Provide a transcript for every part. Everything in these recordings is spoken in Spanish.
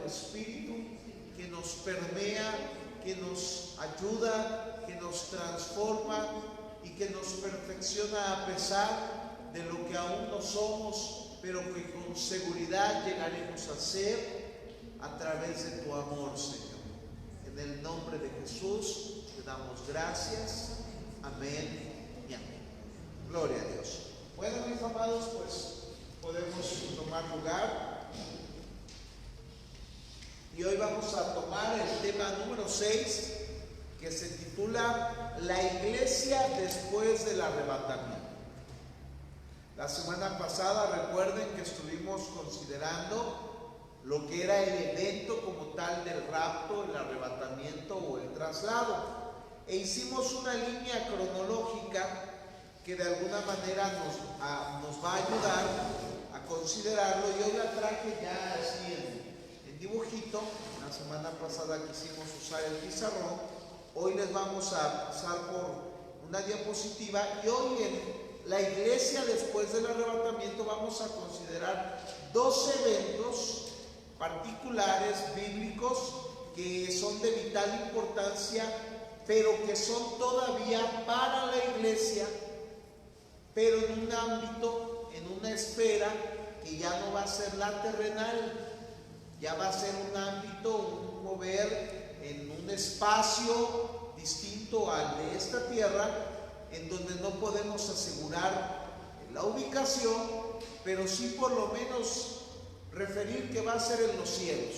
tu espíritu que nos permea, que nos ayuda, que nos transforma y que nos perfecciona a pesar de lo que aún no somos, pero que con seguridad llegaremos a ser a través de tu amor, Señor. En el nombre de Jesús te damos gracias. Amén y amén. Gloria a Dios. Bueno, mis amados, pues podemos tomar lugar. Y hoy vamos a tomar el tema número 6, que se titula La iglesia después del arrebatamiento. La semana pasada recuerden que estuvimos considerando lo que era el evento como tal del rapto, el arrebatamiento o el traslado. E hicimos una línea cronológica que de alguna manera nos va a ayudar a considerarlo. Y hoy la traje ya así en dibujito. La semana pasada quisimos usar el pizarrón. Hoy les vamos a pasar por una diapositiva. Y hoy en la iglesia después del arrebatamiento vamos a considerar dos eventos particulares bíblicos que son de vital importancia, pero que son todavía para la iglesia, pero en un ámbito, en una esfera que ya no va a ser la terrenal, ya va a ser un ámbito, un mover en un espacio distinto al de esta tierra, en donde no podemos asegurar la ubicación, pero sí por lo menos referir que va a ser en los cielos.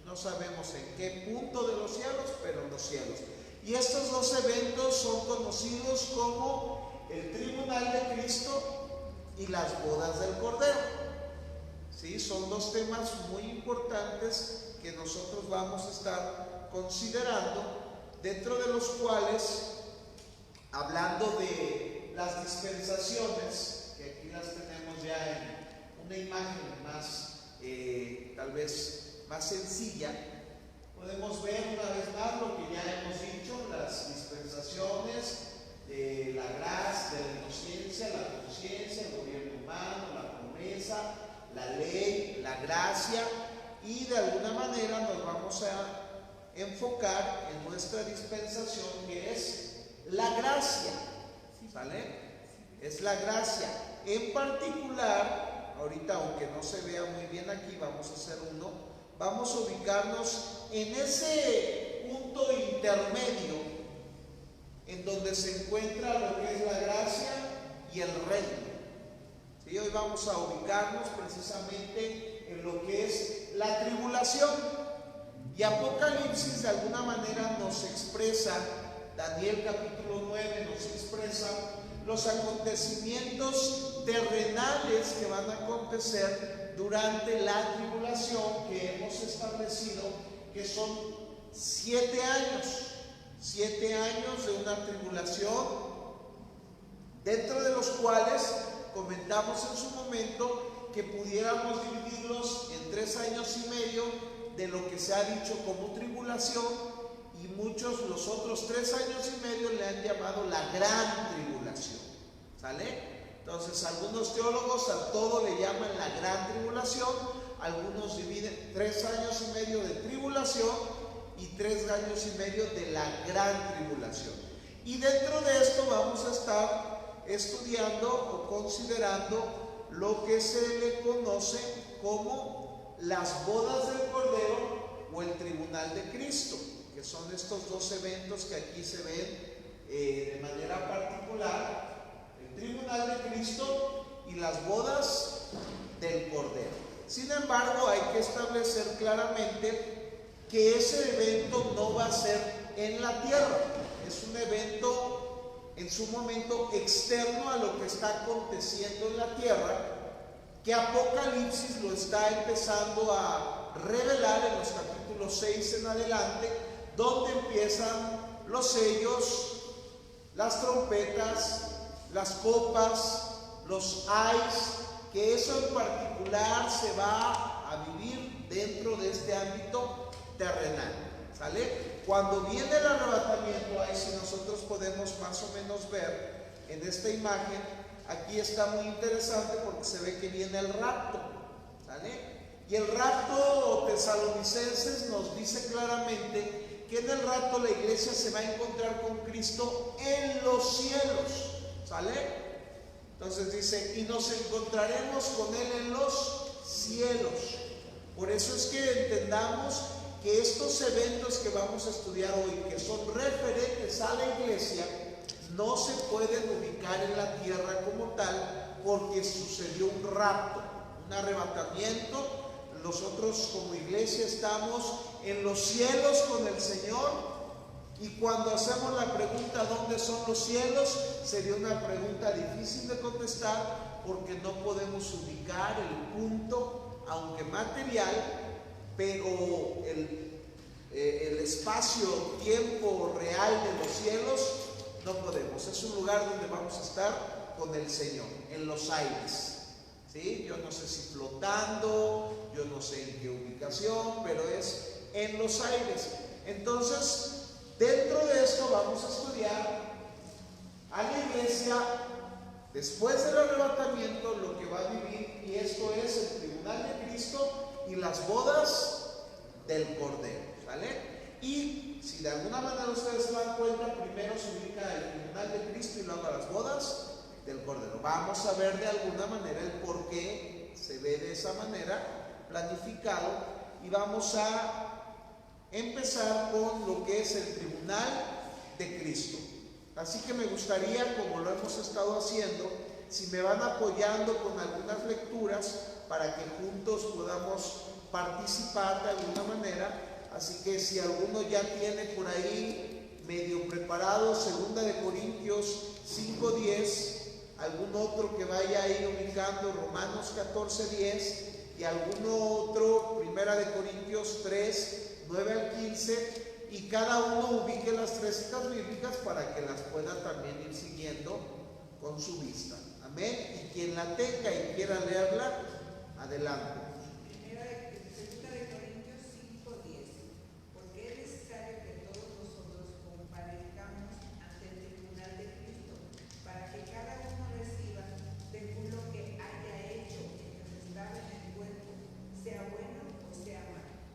No sabemos en qué punto de los cielos, pero en los cielos. Y estos dos eventos son conocidos como el tribunal de Cristo y las bodas del Cordero. ¿Sí? Son dos temas muy importantes que nosotros vamos a estar considerando, dentro de los cuales, hablando de las dispensaciones, que aquí las tenemos ya en una imagen más, tal vez más sencilla, podemos ver una vez más lo que ya hemos dicho, las dispensaciones de la gracia, de la inocencia, la conciencia, el gobierno humano, la promesa, la ley, la gracia, y de alguna manera nos vamos a enfocar en nuestra dispensación, que es la gracia, ¿sale? Es la gracia. En particular, ahorita aunque no se vea muy bien aquí, vamos a hacer uno, vamos a ubicarnos en ese punto intermedio en donde se encuentra lo que es la gracia y el reino. ¿Sí? Hoy vamos a ubicarnos precisamente en lo que es la tribulación. Y Apocalipsis de alguna manera nos expresa, Daniel capítulo 9 nos expresa los acontecimientos terrenales que van a acontecer durante la tribulación, que hemos establecido que son 7 años. 7 años de una tribulación, dentro de los cuales comentamos en su momento que pudiéramos dividirlos en 3 años y medio de lo que se ha dicho como tribulación, y muchos los otros 3 años y medio le han llamado la gran tribulación, ¿sale? Entonces algunos teólogos a todo le llaman la gran tribulación, algunos dividen 3 años y medio de tribulación y 3 años y medio de la gran tribulación. Y dentro de esto vamos a estar estudiando o considerando lo que se le conoce como las bodas del Cordero o el tribunal de Cristo, que son estos dos eventos que aquí se ven de manera particular: el tribunal de Cristo y las bodas del Cordero. Sin embargo, hay que establecer claramente que ese evento no va a ser en la tierra, es un evento en su momento externo a lo que está aconteciendo en la tierra, que Apocalipsis lo está empezando a revelar en los capítulos 6 en adelante, donde empiezan los sellos, las trompetas, las copas, los ais, que eso en particular se va a vivir dentro de este ámbito terrenal, ¿sale? Cuando viene el arrebatamiento, ahí si nosotros podemos más o menos ver en esta imagen, aquí está muy interesante porque se ve que viene el rapto, ¿sale? Y el rapto Tesalonicenses nos dice claramente que en el rapto la iglesia se va a encontrar con Cristo en los cielos, ¿sale? Entonces dice, y nos encontraremos con Él en los cielos. Por eso es que entendamos que estos eventos que vamos a estudiar hoy, que son referentes a la iglesia, no se pueden ubicar en la tierra como tal, porque sucedió un rapto, un arrebatamiento. Nosotros como iglesia estamos en los cielos con el Señor, y cuando hacemos la pregunta ¿dónde son los cielos? Sería una pregunta difícil de contestar, porque no podemos ubicar el punto, aunque material, pero el espacio-tiempo real de los cielos no podemos. Es un lugar donde vamos a estar con el Señor, en los aires, ¿sí? Yo no sé si flotando, yo no sé en qué ubicación, pero es en los aires. Entonces, dentro de esto vamos a estudiar a la iglesia después del arrebatamiento, lo que va a vivir, y esto es el tribunal de Cristo y las bodas del Cordero, ¿vale? Y si de alguna manera ustedes se dan cuenta, primero se ubica el tribunal de Cristo y luego las bodas del Cordero. Vamos a ver de alguna manera el por qué se ve de esa manera planificado, y vamos a empezar con lo que es el tribunal de Cristo. Así que me gustaría, como lo hemos estado haciendo, si me van apoyando con algunas lecturas para que juntos podamos participar de alguna manera. Así que si alguno ya tiene por ahí medio preparado 2 de Corintios 5:10, algún otro que vaya a ir ubicando Romanos 14:10, y algún otro 1 de Corintios 3:9 al 15, y cada uno ubique las 3 citas bíblicas para que las pueda también ir siguiendo con su vista. Amén. Y quien la tenga y quiera leerla, adelante.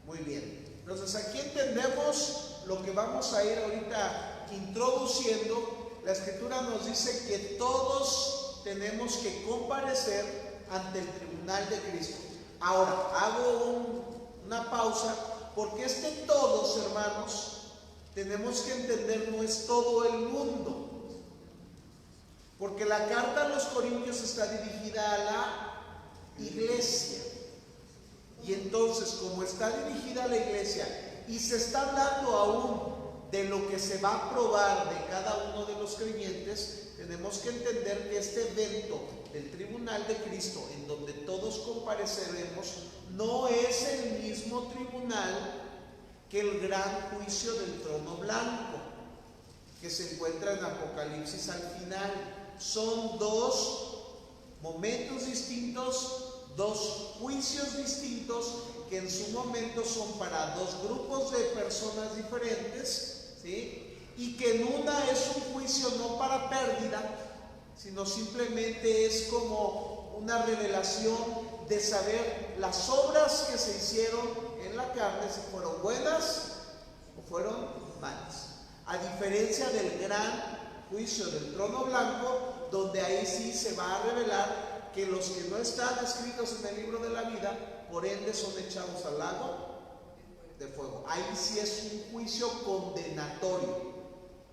Muy bien, entonces aquí entendemos lo que vamos a ir ahorita introduciendo. La escritura nos dice que todos tenemos que comparecer ante el tribunal de Cristo. Ahora, hago una pausa, porque todos, hermanos, tenemos que entender, no es todo el mundo, porque la carta a los Corintios está dirigida a la iglesia. Y entonces, como está dirigida a la iglesia y se está hablando aún de lo que se va a probar de cada uno de los creyentes, tenemos que entender que este evento del tribunal de Cristo, en donde todos compareceremos, no es el mismo tribunal que el gran juicio del trono blanco, que se encuentra en Apocalipsis al final. Son 2 momentos distintos, 2 juicios distintos, que en su momento son para 2 grupos de personas diferentes, ¿sí? Y que en una es un juicio no para pérdida, sino simplemente es como una revelación de saber las obras que se hicieron en la carne, si fueron buenas o fueron malas. A diferencia del gran juicio del trono blanco, donde ahí sí se va a revelar que los que no están escritos en el libro de la vida, por ende son echados al lago de fuego. Ahí sí es un juicio condenatorio,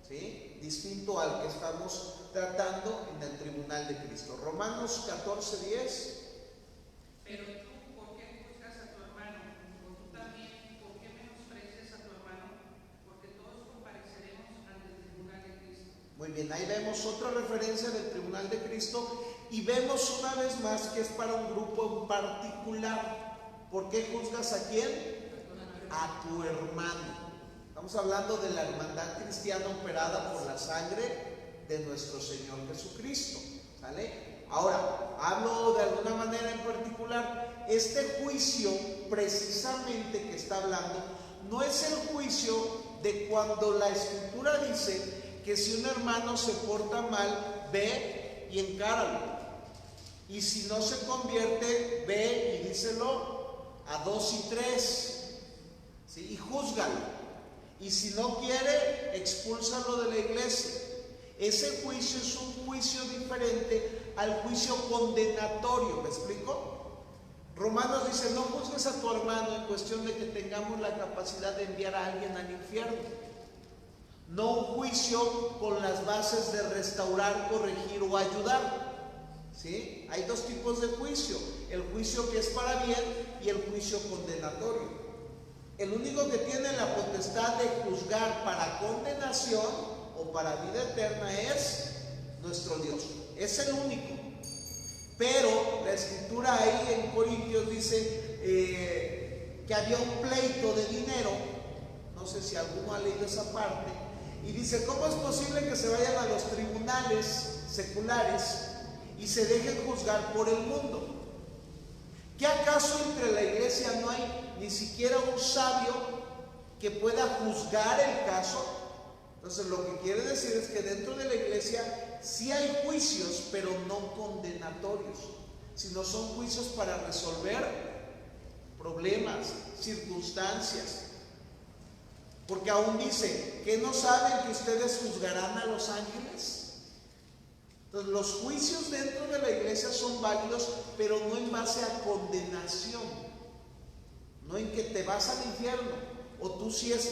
¿sí? Distinto al que estamos tratando en el tribunal de Cristo. Romanos 14:10. Pero tú, ¿por qué juzgas a tu hermano? O tú también, ¿por qué menosprecias a tu hermano? Porque todos compareceremos ante el tribunal de Cristo. Muy bien, ahí vemos otra referencia del tribunal de Cristo, y vemos una vez más que es para un grupo en particular. ¿Por qué juzgas a quién? A tu hermano. Estamos hablando de la hermandad cristiana operada por la sangre de nuestro Señor Jesucristo, ¿sale? Ahora, hablo de alguna manera en particular. Este juicio precisamente que está hablando no es el juicio de cuando la Escritura dice que si un hermano se porta mal, ve y encáralo, y si no se convierte, ve y díselo a 2 y 3, ¿sí? Y júzgalo. Y si no quiere, expúlsalo de la iglesia. Ese juicio es un juicio diferente al juicio condenatorio. ¿Me explico? Romanos dice: no juzgues a tu hermano en cuestión de que tengamos la capacidad de enviar a alguien al infierno. No un juicio con las bases de restaurar, corregir o ayudar. ¿Sí? Hay dos tipos de juicio: el juicio que es para bien y el juicio condenatorio. El único que tiene la potestad de juzgar para condenación o para vida eterna es nuestro Dios. Es el único. Pero la escritura ahí en Corintios dice que había un pleito de dinero. No sé si alguno ha leído esa parte. Y dice: ¿cómo es posible que se vayan a los tribunales seculares y se dejen juzgar por el mundo? ¿Qué acaso entre la iglesia no hay ni siquiera un sabio que pueda juzgar el caso? Entonces lo que quiere decir es que dentro de la iglesia sí hay juicios, pero no condenatorios, sino son juicios para resolver problemas, circunstancias. Porque aún dice: ¿que no saben que ustedes juzgarán a los ángeles? Entonces los juicios dentro de la iglesia son válidos, pero no en base a condenación, no en que te vas al infierno, o tú si eres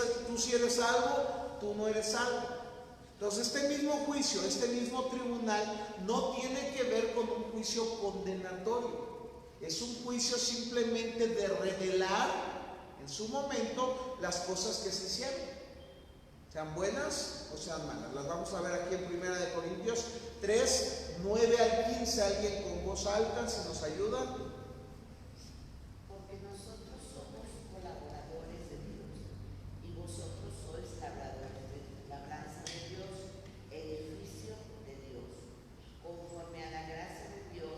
salvo, tú no eres salvo. Entonces este mismo juicio, este mismo tribunal no tiene que ver con un juicio condenatorio. Es un juicio simplemente de revelar en su momento las cosas que se hicieron, sean buenas o sean malas. Las vamos a ver aquí en 1 Corintios 3, 9 al 15. Alguien con voz alta, si nos ayuda. Porque nosotros somos colaboradores de Dios y vosotros sois labradores de labranza de Dios, edificio de Dios, conforme a la gracia de Dios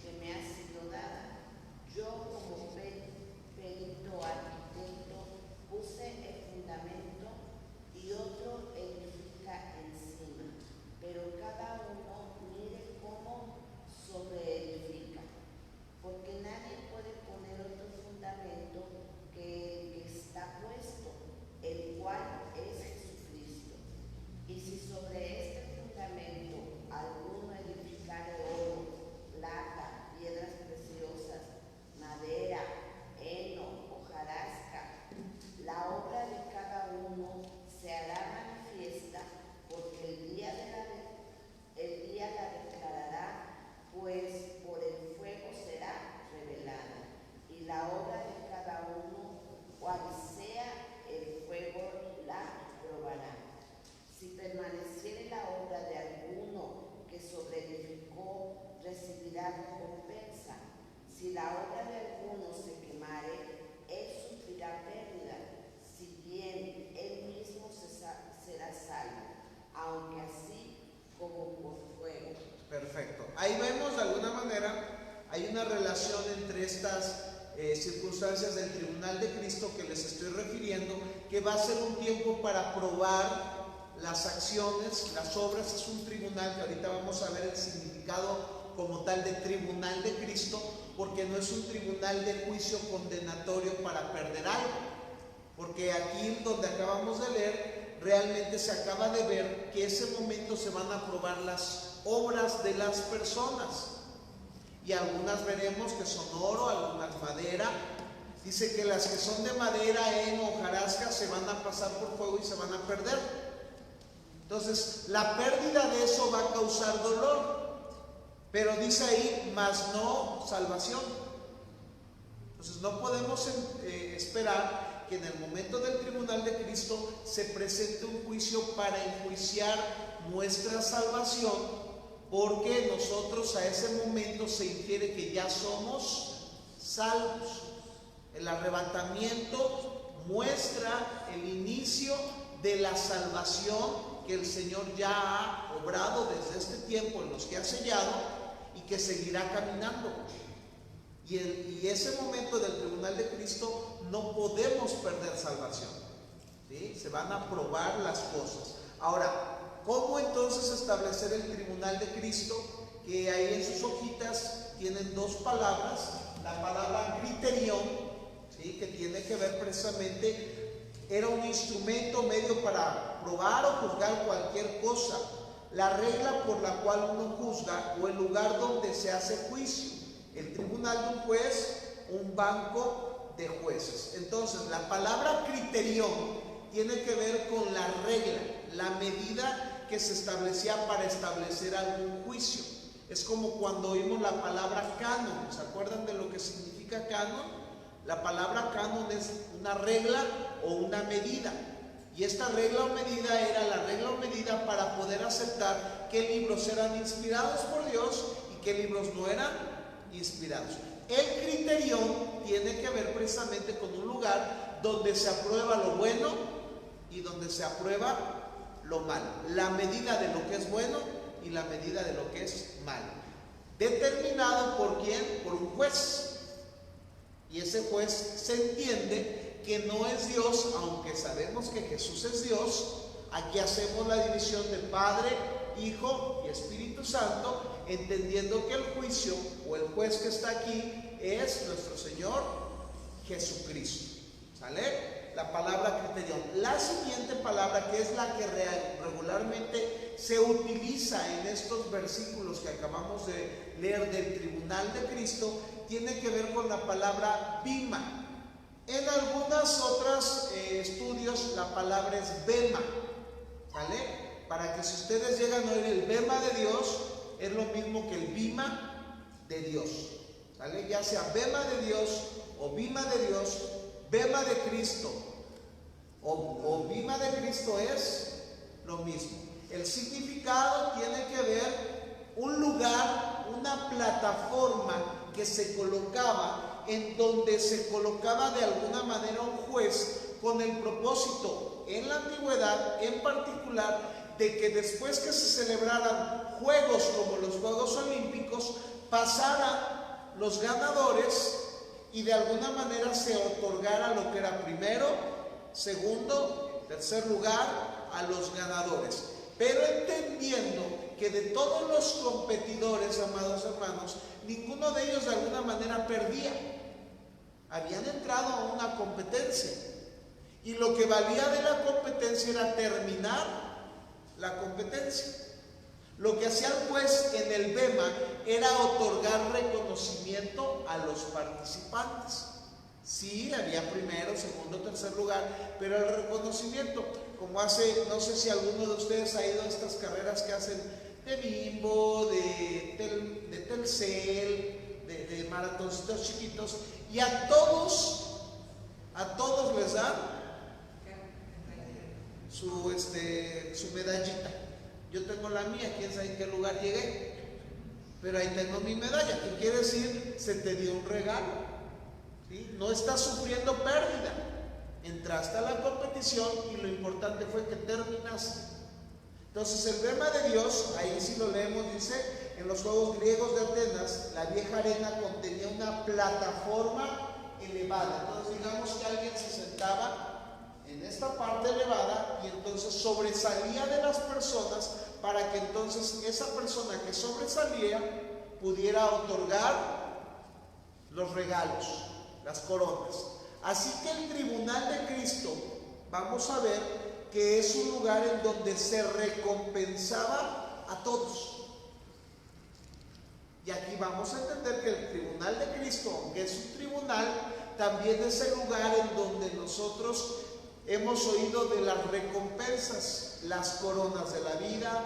que me ha sido dada. Yo como perito arquitecto puse el fundamento y otro edifica encima, pero cada uno mire cómo sobreedifica, porque nadie puede poner otro fundamento que el que está puesto, el cual es Jesucristo. Y si sobre este fundamento alguno edificare oro, plata, piedras preciosas, madera, heno, hojarasca, la obra de cada uno se hará manifiesta, porque el día la declarará, pues por el fuego será revelada, y la obra de cada uno, cual sea el fuego, la probará. Si permaneciere la obra de alguno que sobreedificó, recibirá recompensa. Si la obra de alguno se quemare, él sufrirá pérdida, si bien él mismo será salvo, aunque así como por fuego. Perfecto. Ahí vemos de alguna manera, hay una relación entre estas circunstancias del tribunal de Cristo que les estoy refiriendo, que va a ser un tiempo para probar las acciones, las obras. Es un tribunal que ahorita vamos a ver el significado como tal de tribunal de Cristo, porque no es un tribunal de juicio condenatorio para perder algo, porque aquí donde acabamos de leer, realmente se acaba de ver que ese momento se van a probar las obras de las personas, y algunas veremos que son oro, algunas madera. Dice que las que son de madera, heno, hojarasca, se van a pasar por fuego y se van a perder. Entonces la pérdida de eso va a causar dolor, pero dice ahí: mas no salvación. Entonces no podemos esperar que en el momento del tribunal de Cristo se presente un juicio para enjuiciar nuestra salvación, porque nosotros a ese momento se infiere que ya somos salvos. El arrebatamiento muestra el inicio de la salvación que el Señor ya ha obrado desde este tiempo en los que ha sellado y que seguirá caminando. Y ese momento del tribunal de Cristo no podemos perder salvación, ¿sí? Se van a probar las cosas. Ahora, ¿cómo entonces establecer el tribunal de Cristo? Que ahí en sus hojitas tienen dos palabras. La palabra criterión, ¿sí? Que tiene que ver precisamente, era un instrumento, medio para probar o juzgar cualquier cosa, la regla por la cual uno juzga o el lugar donde se hace juicio. El tribunal de un juez, un banco de jueces. Entonces, la palabra criterión tiene que ver con la regla, la medida que se establecía para establecer algún juicio. Es como cuando oímos la palabra canon. ¿Se acuerdan de lo que significa canon? La palabra canon es una regla o una medida. Y esta regla o medida era la regla o medida para poder aceptar qué libros eran inspirados por Dios y qué libros no eran inspirados. El criterión tiene que ver precisamente con un lugar donde se aprueba lo bueno y donde se aprueba lo malo. La medida de lo que es bueno y la medida de lo que es malo. Determinado por quién? Por un juez. Y ese juez se entiende que no es Dios, aunque sabemos que Jesús es Dios. Aquí hacemos la división de Padre, Hijo y Espíritu Santo, entendiendo que el juicio o el juez que está aquí es nuestro Señor Jesucristo. ¿Sale? La palabra criterión. La siguiente palabra, que es la que regularmente se utiliza en estos versículos que acabamos de leer del tribunal de Cristo, tiene que ver con la palabra bima. En algunos otros estudios la palabra es bema. ¿Vale? Para que si ustedes llegan a oír el bema de Dios, es lo mismo que el bima de Dios. ¿Vale? Ya sea bema de Dios o bima de Dios, bema de Cristo o bima de Cristo es lo mismo. El significado tiene que ver un lugar, una plataforma que se colocaba, en donde se colocaba de alguna manera un juez con el propósito, en la antigüedad en particular, de que después que se celebraran juegos como los Juegos Olímpicos, pasaran los ganadores y de alguna manera se otorgara lo que era primero, segundo, tercer lugar a los ganadores. Pero entendiendo que de todos los competidores, amados hermanos, ninguno de ellos de alguna manera perdía. Habían entrado a una competencia y lo que valía de la competencia era terminar la competencia. Lo que hacía el juez en el bema era otorgar reconocimiento a los participantes. Sí, había primero, segundo, tercer lugar, pero el reconocimiento, como hace, no sé si alguno de ustedes ha ido a estas carreras que hacen de Bimbo, de Telcel, de maratoncitos chiquitos, y a todos les dan su medallita. Yo tengo la mía, quién sabe en qué lugar llegué, pero ahí tengo mi medalla. ¿Qué quiere decir? Se te dio un regalo, ¿sí? No estás sufriendo pérdida. Entraste a la competición y lo importante fue que terminaste. Entonces el bema de Dios, ahí si lo leemos, dice, en los Juegos Griegos de Atenas, la vieja arena contenía una plataforma elevada. Entonces digamos que alguien se sentaba en esta parte elevada y entonces sobresalía de las personas, para que entonces esa persona que sobresalía pudiera otorgar los regalos, las coronas. Así que el tribunal de Cristo, vamos a ver que es un lugar en donde se recompensaba a todos. Y aquí vamos a entender que el tribunal de Cristo, aunque es un tribunal, también es el lugar en donde nosotros hemos oído de las recompensas, las coronas de la vida.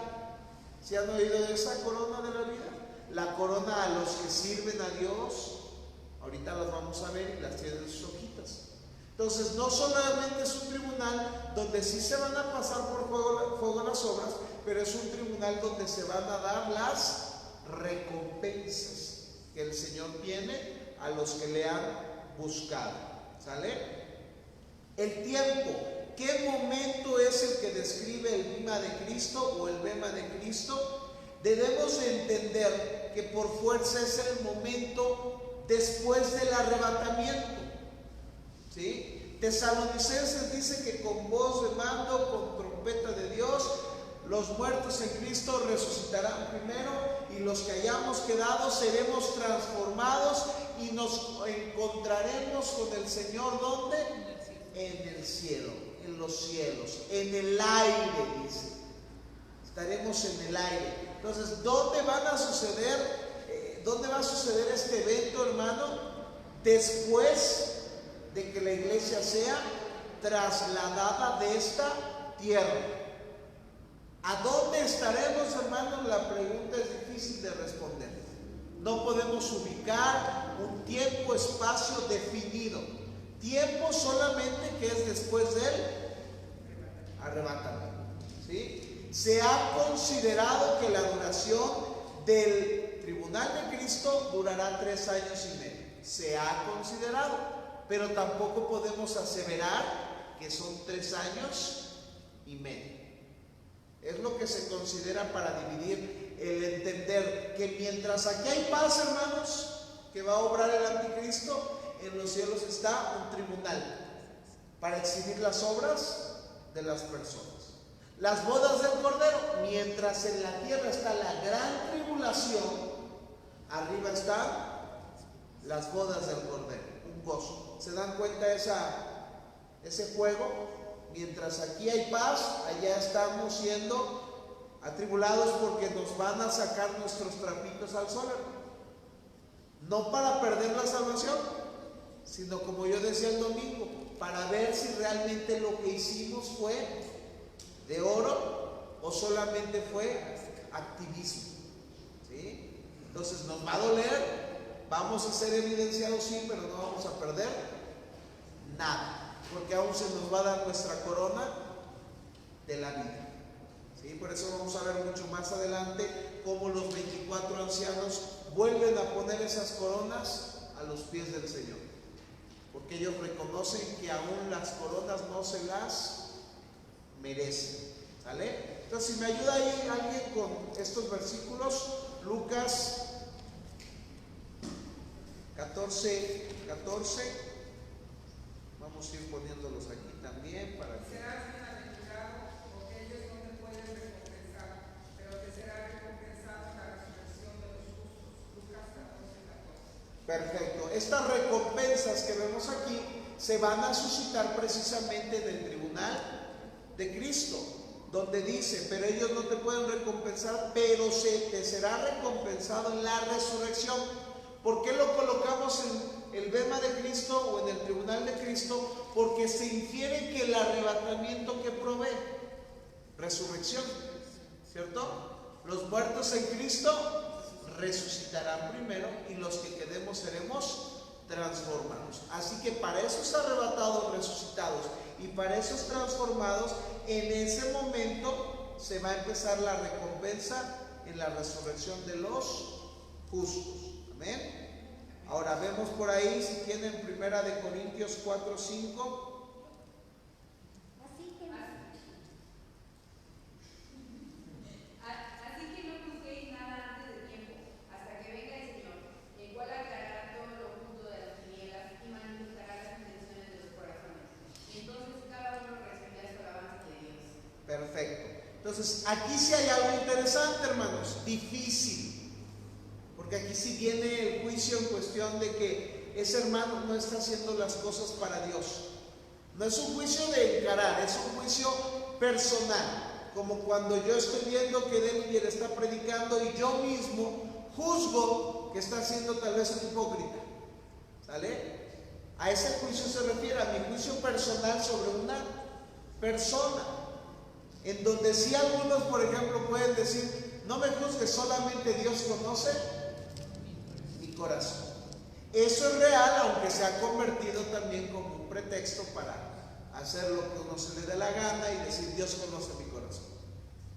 ¿Se han oído de esa corona de la vida? La corona a los que sirven a Dios. Ahorita las vamos a ver y las tienen en sus hojitas. Entonces, no solamente es un tribunal donde sí se van a pasar por fuego las obras, pero es un tribunal donde se van a dar las recompensas que el Señor tiene a los que le han buscado. ¿Sale? El tiempo, ¿qué momento es el que describe el bima de Cristo o el bema de Cristo? Debemos entender que por fuerza es el momento después del arrebatamiento. ¿Sí? Tesalonicenses dice que con voz de mando, con trompeta de Dios, los muertos en Cristo resucitarán primero y los que hayamos quedado seremos transformados y nos encontraremos con el Señor, ¿dónde? En el cielo, en los cielos, en el aire, dice. Estaremos en el aire. Entonces, ¿dónde van a suceder? ¿Dónde va a suceder este evento, hermano? Después de que la iglesia sea trasladada de esta tierra. ¿A dónde estaremos, hermano? La pregunta es difícil de responder. No podemos ubicar un tiempo, espacio definido. Tiempo solamente que es después del arrebatamiento. ¿Sí? Se ha considerado que la duración del tribunal de Cristo durará 3 años y medio. Se ha considerado, pero tampoco podemos aseverar que son 3 años y medio. Es lo que se considera para dividir el entender que mientras aquí hay paz, hermanos, que va a obrar el anticristo, en los cielos está un tribunal para exhibir las obras de las personas. Las bodas del Cordero, mientras en la tierra está la gran tribulación, arriba están las bodas del Cordero, un gozo. ¿Se dan cuenta ese juego? Mientras aquí hay paz, allá estamos siendo atribulados porque nos van a sacar nuestros trapitos al sol. No para perder la salvación, sino como yo decía el domingo, para ver si realmente lo que hicimos fue de oro o solamente fue activismo. ¿Sí? Entonces nos va a doler, vamos a ser evidenciados, sí, pero no vamos a perder nada. Porque aún se nos va a dar nuestra corona de la vida. ¿Sí? Por eso vamos a ver mucho más adelante cómo los 24 ancianos vuelven a poner esas coronas a los pies del Señor. Porque ellos reconocen que aún las coronas no se las merecen. ¿Sale? Entonces, si me ayuda ahí alguien con estos versículos, Lucas 14. Vamos a ir poniéndolos aquí también para que... Serás bienaventurado, porque ellos no te pueden recompensar, pero te será recompensado la resurrección de los justos. Lucas 14:14. Perfecto. Estas recompensas que vemos aquí se van a suscitar precisamente en el tribunal de Cristo, donde dice, pero ellos no te pueden recompensar, pero te será recompensado en la resurrección. ¿Por qué lo colocamos en el bema de Cristo o en el tribunal de Cristo? Porque se infiere que el arrebatamiento que provee resurrección, ¿cierto? Los muertos en Cristo resucitarán primero y los que quedemos seremos transformados. Así que para esos arrebatados, resucitados y para esos transformados, en ese momento se va a empezar la recompensa en la resurrección de los justos. Amén. Ahora vemos por ahí, si tienen 1 Corintios 4:5. Así que no juzguéis nada antes de tiempo, hasta que venga el Señor, el cual aclarará todo lo oculto de las tinieblas y manifestará las intenciones de los corazones. Y entonces cada uno recibirá su alabanza de Dios. Perfecto. Entonces, aquí sí hay algo interesante, hermanos, difícil. Porque aquí sí viene el juicio en cuestión de que ese hermano no está haciendo las cosas para Dios. No es un juicio de encarar, es un juicio personal. Como cuando yo estoy viendo que Denver está predicando y yo mismo juzgo que está siendo tal vez un hipócrita. ¿Sale? A ese juicio se refiere, a mi juicio personal sobre una persona. En donde sí algunos, por ejemplo, pueden decir, no me juzgues, solamente Dios conoce corazón. Eso es real, aunque se ha convertido también como un pretexto para hacer lo que uno se le dé la gana y decir Dios conoce mi corazón.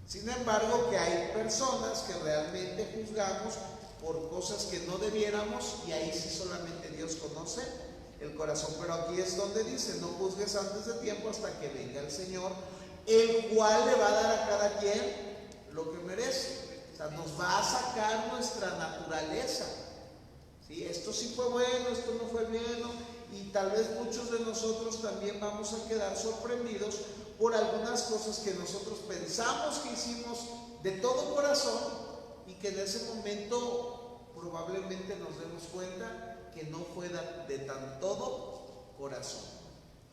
Sin embargo, que hay personas que realmente juzgamos por cosas que no debiéramos y ahí sí solamente Dios conoce el corazón. Pero aquí es donde dice, no juzgues antes de tiempo hasta que venga el Señor, el cual le va a dar a cada quien lo que merece. O sea, nos va a sacar nuestra naturaleza. ¿Sí? Esto sí fue bueno, esto no fue bueno, y tal vez muchos de nosotros también vamos a quedar sorprendidos por algunas cosas que nosotros pensamos que hicimos de todo corazón y que en ese momento probablemente nos demos cuenta que no fue de tan todo corazón.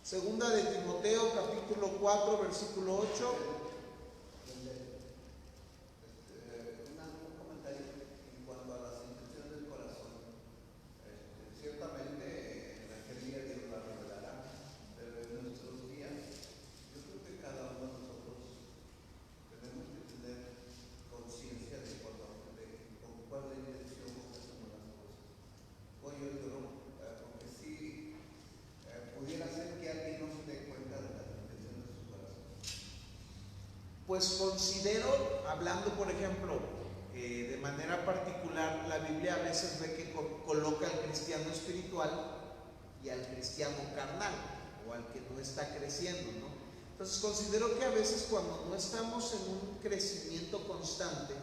Segunda de Timoteo, capítulo 4, versículo 8. Un comentario en cuanto a las intenciones del corazón. Ciertamente en aquel día Dios la revelará, pero en nuestros días yo creo que cada uno de nosotros tenemos que tener conciencia de con cuál es la intención con que hacemos las cosas. Hoy yo lloro porque si pudiera ser que alguien no se dé cuenta de las intenciones de su corazón. Pues considero, hablando por ejemplo, de manera particular, la Biblia a veces ve que coloca al cristiano espiritual y al cristiano carnal, o al que no está creciendo, ¿no? Entonces considero que a veces cuando no estamos en un crecimiento constante,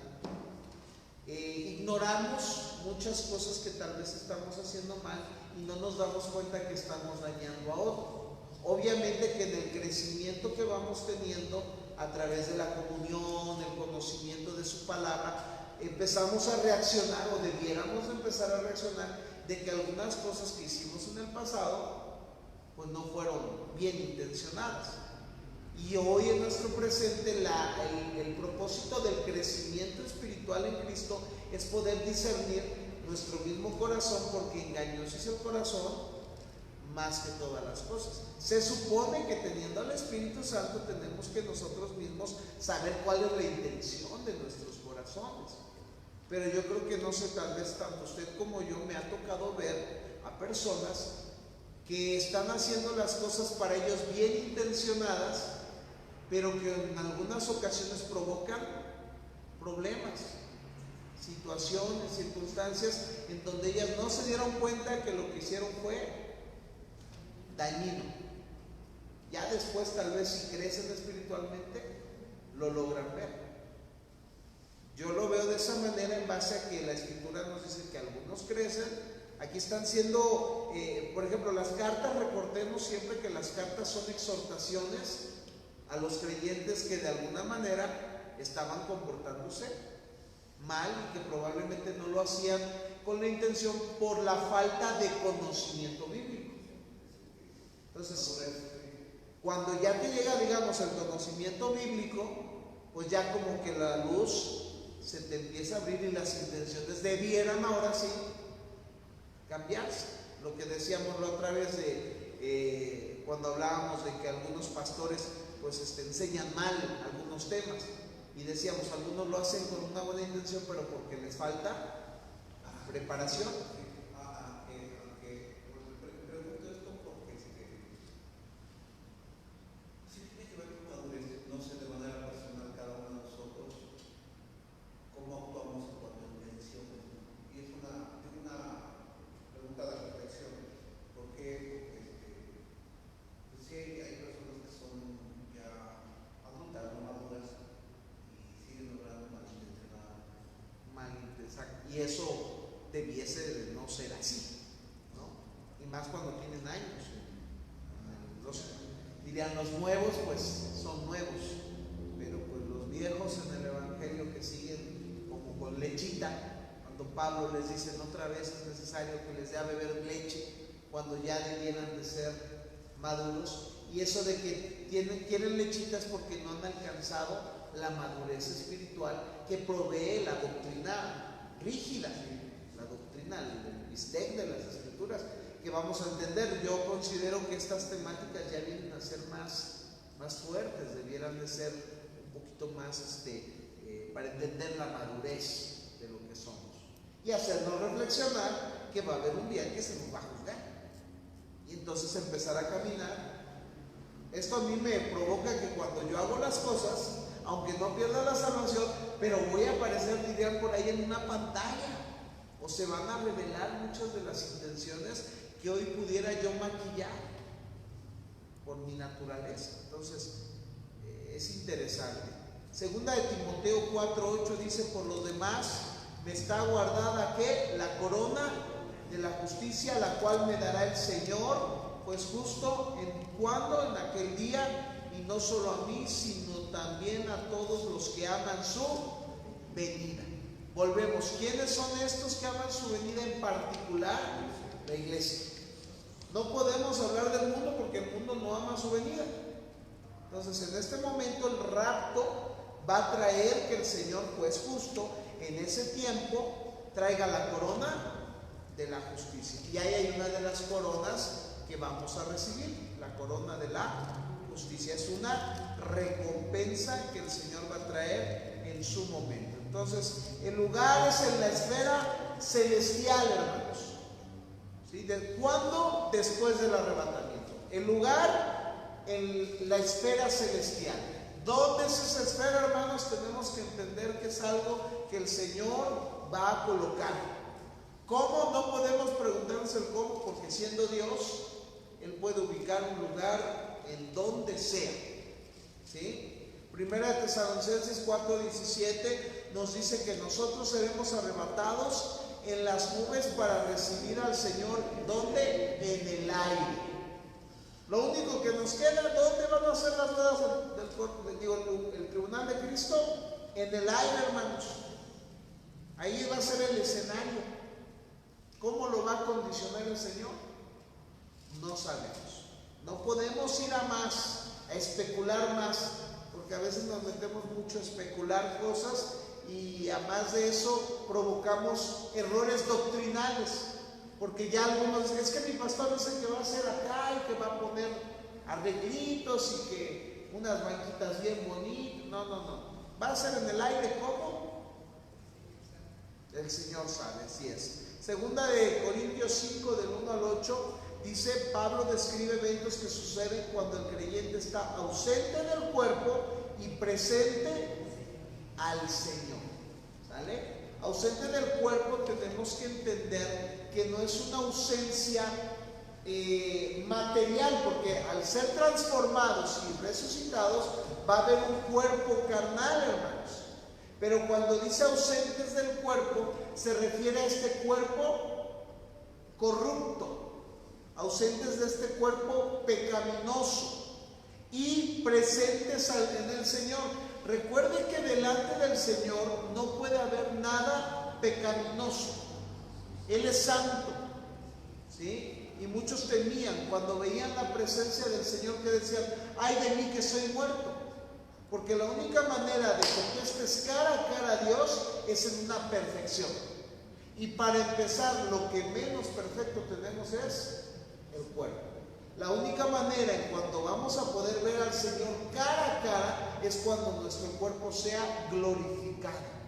ignoramos muchas cosas que tal vez estamos haciendo mal y no nos damos cuenta que estamos dañando a otro. Obviamente que en el crecimiento que vamos teniendo a través de la comunión, el conocimiento de su palabra, empezamos a reaccionar, o debiéramos empezar a reaccionar, de que algunas cosas que hicimos en el pasado pues no fueron bien intencionadas. Y hoy en nuestro presente el propósito del crecimiento espiritual en Cristo es poder discernir nuestro mismo corazón, porque engañoso es el corazón más que todas las cosas. Se supone que teniendo al Espíritu Santo tenemos que nosotros mismos saber cuál es la intención de nuestros corazones. Pero yo creo que no sé, tal vez tanto usted como yo me ha tocado ver a personas que están haciendo las cosas para ellos bien intencionadas, pero que en algunas ocasiones provocan problemas, situaciones, circunstancias en donde ellas no se dieron cuenta que lo que hicieron fue dañino. Ya después, tal vez si crecen espiritualmente, lo logran ver. Yo lo veo de esa manera en base a que la Escritura nos dice que algunos crecen. Aquí están siendo, por ejemplo, las cartas. Recordemos siempre que las cartas son exhortaciones a los creyentes que de alguna manera estaban comportándose mal y que probablemente no lo hacían con la intención por la falta de conocimiento bíblico. Entonces, cuando ya te llega, digamos, el conocimiento bíblico, pues ya como que la luz se te empieza a abrir y las intenciones debieran ahora sí cambiarse. Lo que decíamos la otra vez de cuando hablábamos de que algunos pastores pues enseñan mal algunos temas, y decíamos, algunos lo hacen con una buena intención, pero porque les falta preparación. Pregunto esto porque sí tiene que ver con madurez, no sé, de manera personal cada uno de nosotros, cómo actuamos en cuanto a intenciones. Y es una pregunta de reflexión, porque pues sí hay personas que son ya adultas, no maduras, y siguen logrando malintencionadamente. Y eso debiese de no ser así, ¿no? Y más cuando tienen años. Dirían, los nuevos pues son nuevos, pero pues los viejos en el Evangelio que siguen como con lechita, cuando Pablo les dice otra vez es necesario que les dé a beber leche cuando ya debieran de ser maduros. Y eso de que tienen lechitas porque no han alcanzado la madurez espiritual que provee la doctrina rígida, la doctrina, el bistec de las Escrituras, que vamos a entender. Yo considero que estas temáticas ya vienen a ser más fuertes, debieran de ser un poquito más para entender la madurez de lo que somos y hacernos reflexionar que va a haber un día que se nos va a juzgar y entonces empezar a caminar. Esto a mí me provoca que cuando yo hago las cosas, aunque no pierda la salvación, pero voy a aparecer, dirían por ahí, en una pantalla, o se van a revelar muchas de las intenciones que hoy pudiera yo maquillar por mi naturaleza. Entonces es interesante. Segunda de Timoteo 4:8 dice: por lo demás me está guardada ¿qué? La corona de la justicia, la cual me dará el Señor, pues justo en aquel día, y no solo a mí, sino también a todos los que aman su venida. Volvemos, ¿quiénes son estos que aman su venida en particular? la iglesia. No podemos hablar del mundo porque el mundo no ama su venida. Entonces, en este momento el rapto va a traer que el Señor, juez justo, en ese tiempo traiga la corona de la justicia. Y ahí hay una de las coronas que vamos a recibir, la corona de la justicia. Es una recompensa que el Señor va a traer en su momento. Entonces, el lugar es en la esfera celestial, hermanos. ¿Sí? ¿De cuándo? Después del arrebatamiento. El lugar en la esfera celestial. ¿Dónde es esa esfera, hermanos? Tenemos que entender que es algo que el Señor va a colocar. ¿Cómo? No podemos preguntarnos el cómo, porque siendo Dios, Él puede ubicar un lugar en donde sea. ¿Sí? Primera de Tesalonicenses 4:17 nos dice que nosotros seremos arrebatados en las nubes para recibir al Señor. ¿Dónde? En el aire. Lo único que nos queda, ¿dónde van a ser las ruedas el tribunal de Cristo? En el aire, hermanos. Ahí va a ser el escenario. ¿Cómo lo va a condicionar el Señor? No sabemos. No podemos ir a más, a especular más, porque a veces nos metemos mucho a especular cosas y a más de eso provocamos errores doctrinales. Porque ya algunos dicen, es que mi pastor dice que va a hacer acá y que va a poner arreglitos y que unas banquitas bien bonitas. No. Va a ser en el aire, ¿cómo? El Señor sabe, así es. Segunda de Corintios 5, del 1 al 8, dice, Pablo describe eventos que suceden cuando el creyente está ausente del cuerpo y presente al Señor. ¿Sale? Ausente del cuerpo tenemos que entender que no es una ausencia material, porque al ser transformados y resucitados va a haber un cuerpo carnal, hermanos. Pero cuando dice ausentes del cuerpo, se refiere a este cuerpo corrupto, ausentes de este cuerpo pecaminoso y presentes en el Señor. Recuerde que delante del Señor no puede haber nada pecaminoso. Él es santo, ¿sí? Y muchos temían cuando veían la presencia del Señor, que decían, ay de mí que soy muerto. Porque la única manera de que tú estés cara a cara a Dios es en una perfección. Y para empezar, lo que menos perfecto tenemos es el cuerpo. La única manera en cuando vamos a poder ver al Señor cara a cara es cuando nuestro cuerpo sea glorificado.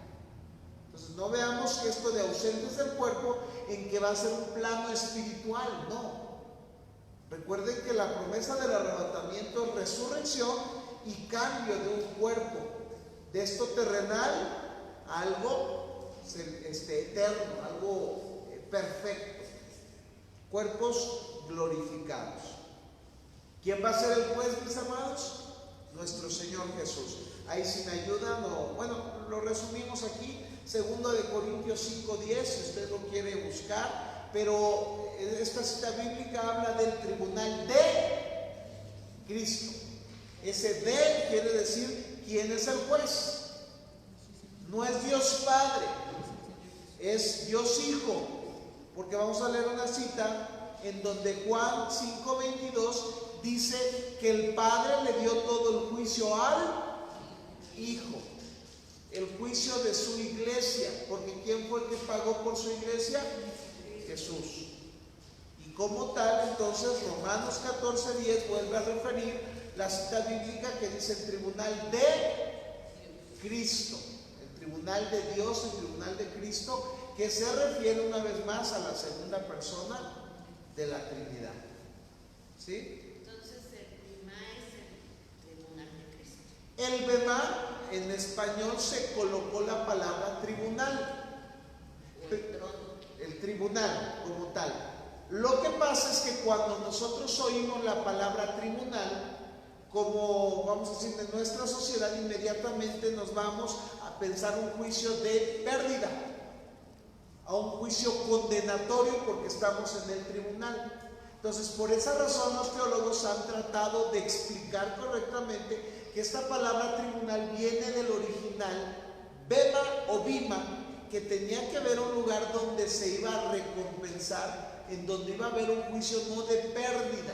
Entonces no veamos que esto de ausentes del cuerpo en que va a ser un plano espiritual, no. Recuerden que la promesa del arrebatamiento es resurrección y cambio de un cuerpo de esto terrenal a algo eterno, algo perfecto, cuerpos glorificados. ¿Quién va a ser el juez, mis amados? Nuestro Señor Jesús. Ahí si me ayudan, lo resumimos aquí, 2 de Corintios 5:10, si usted lo quiere buscar, pero esta cita bíblica habla del tribunal de Cristo. Ese de quiere decir quién es el juez. No es Dios Padre, es Dios Hijo, porque vamos a leer una cita en donde Juan 5:22 dice que el Padre le dio todo el juicio al Hijo, el juicio de su iglesia, porque ¿quién fue el que pagó por su iglesia? Jesús. Y como tal, entonces Romanos 14:10 vuelve a referir la cita bíblica que dice el tribunal de Cristo, el tribunal de Dios, el tribunal de Cristo, que se refiere una vez más a la segunda persona de la Trinidad. ¿Sí? Entonces el Bema es el tribunal de Cristo. El Bema, en español se colocó la palabra tribunal. O el trono. El tribunal como tal. Lo que pasa es que cuando nosotros oímos la palabra tribunal, como vamos a decir, en nuestra sociedad inmediatamente nos vamos a pensar un juicio de pérdida, a un juicio condenatorio porque estamos en el tribunal. Entonces, por esa razón los teólogos han tratado de explicar correctamente que esta palabra tribunal viene del original bema o bima, que tenía que ver un lugar donde se iba a recompensar en donde iba a haber un juicio no de pérdida,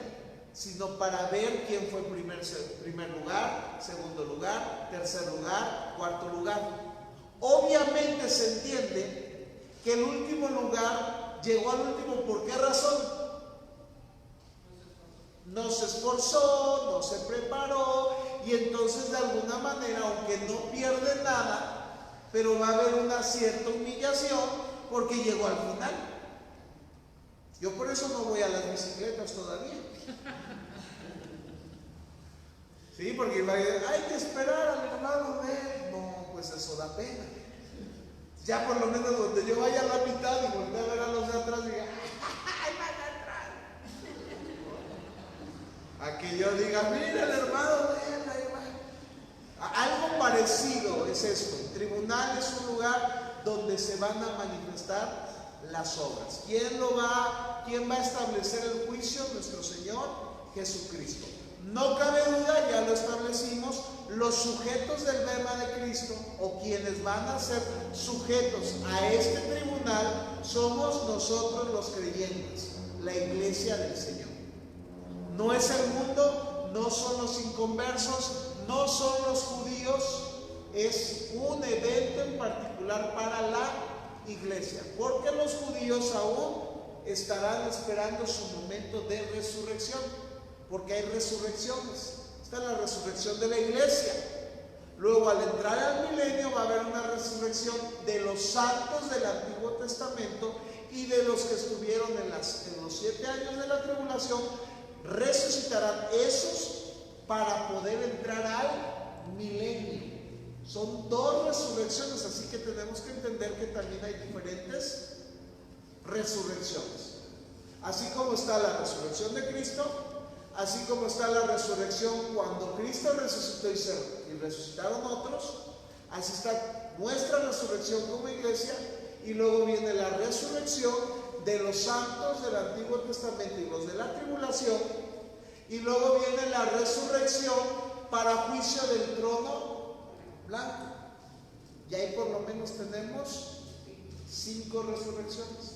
sino para ver quién fue primer lugar, segundo lugar, tercer lugar, cuarto lugar. Obviamente se entiende que el último lugar llegó al último. ¿Por qué razón? No se esforzó, no se preparó, y entonces de alguna manera, aunque no pierde nada, pero va a haber una cierta humillación porque llegó al final. Yo por eso no voy a las bicicletas todavía. Sí, porque hay que esperar al hermano de él. No, pues eso da pena. Ya por lo menos donde yo vaya a la mitad y voltee a ver a los de atrás y diga, ¡ay, van atrás! A que yo diga, mira el hermano de él, ahí va. Algo parecido es esto. El tribunal es un lugar donde se van a manifestar las obras. ¿Quién va a establecer el juicio? Nuestro Señor Jesucristo. No cabe duda, ya lo establecimos, los sujetos del bema de Cristo, o quienes van a ser sujetos a este tribunal, somos nosotros los creyentes, la iglesia del Señor. No es el mundo, no son los inconversos, no son los judíos, es un evento en particular para la iglesia, porque los judíos aún estarán esperando su momento de resurrección, porque hay resurrecciones. Esta es la resurrección de la iglesia. Luego, al entrar al milenio, va a haber una resurrección de los santos del Antiguo Testamento y de los que estuvieron en los 7 años de la tribulación. Resucitarán esos para poder entrar al milenio. Son 2 resurrecciones, así que tenemos que entender que también hay diferentes resurrecciones. Así como está la resurrección de Cristo, así como está la resurrección cuando Cristo resucitó y resucitaron otros, así está nuestra resurrección como iglesia, y luego viene la resurrección de los santos del Antiguo Testamento y los de la tribulación, y luego viene la resurrección para juicio del trono blanco. Y ahí por lo menos tenemos 5 resurrecciones.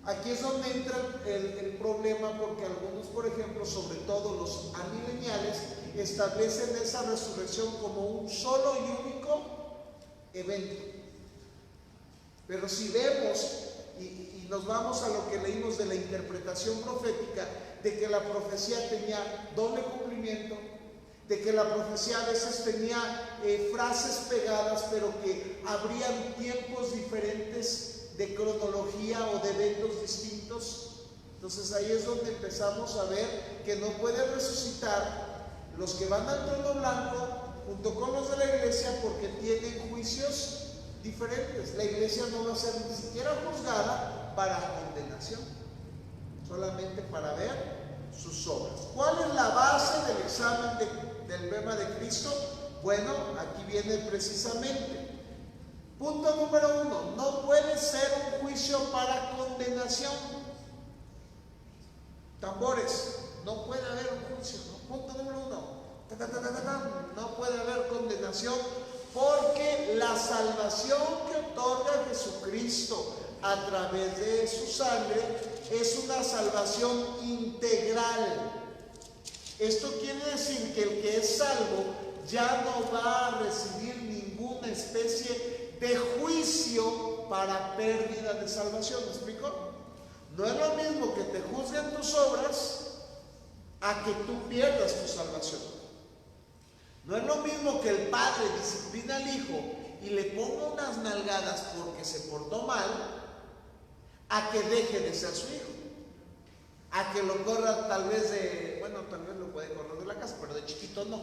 Aquí es donde entra el problema, porque algunos, por ejemplo, sobre todo los amileniales, establecen esa resurrección como un solo y único evento. Pero si vemos y nos vamos a lo que leímos de la interpretación profética, de que la profecía tenía doble cumplimiento, de que la profecía a veces tenía frases pegadas, pero que habrían tiempos diferentes de cronología o de eventos distintos. Entonces ahí es donde empezamos a ver que no puede resucitar los que van al trono blanco junto con los de la iglesia, porque tienen juicios diferentes. La iglesia no va a ser ni siquiera juzgada para condenación, solamente para ver sus obras. ¿Cuál es la base del examen del bema de Cristo? Bueno, aquí viene precisamente. Punto número 1, no puede ser un juicio para condenación. Tambores, no puede haber un juicio, ¿no? Punto número 1, no puede haber condenación, porque la salvación que otorga Jesucristo a través de su sangre es una salvación integral. Esto quiere decir que el que es salvo ya no va a recibir ninguna especie de juicio para pérdida de salvación. ¿Me explico? No es lo mismo que te juzguen tus obras a que tú pierdas tu salvación. No es lo mismo que el padre disciplina al hijo y le ponga unas nalgadas porque se portó mal, a que deje de ser su hijo, a que lo corra tal vez tal vez lo puede correr de la casa, pero de chiquito no.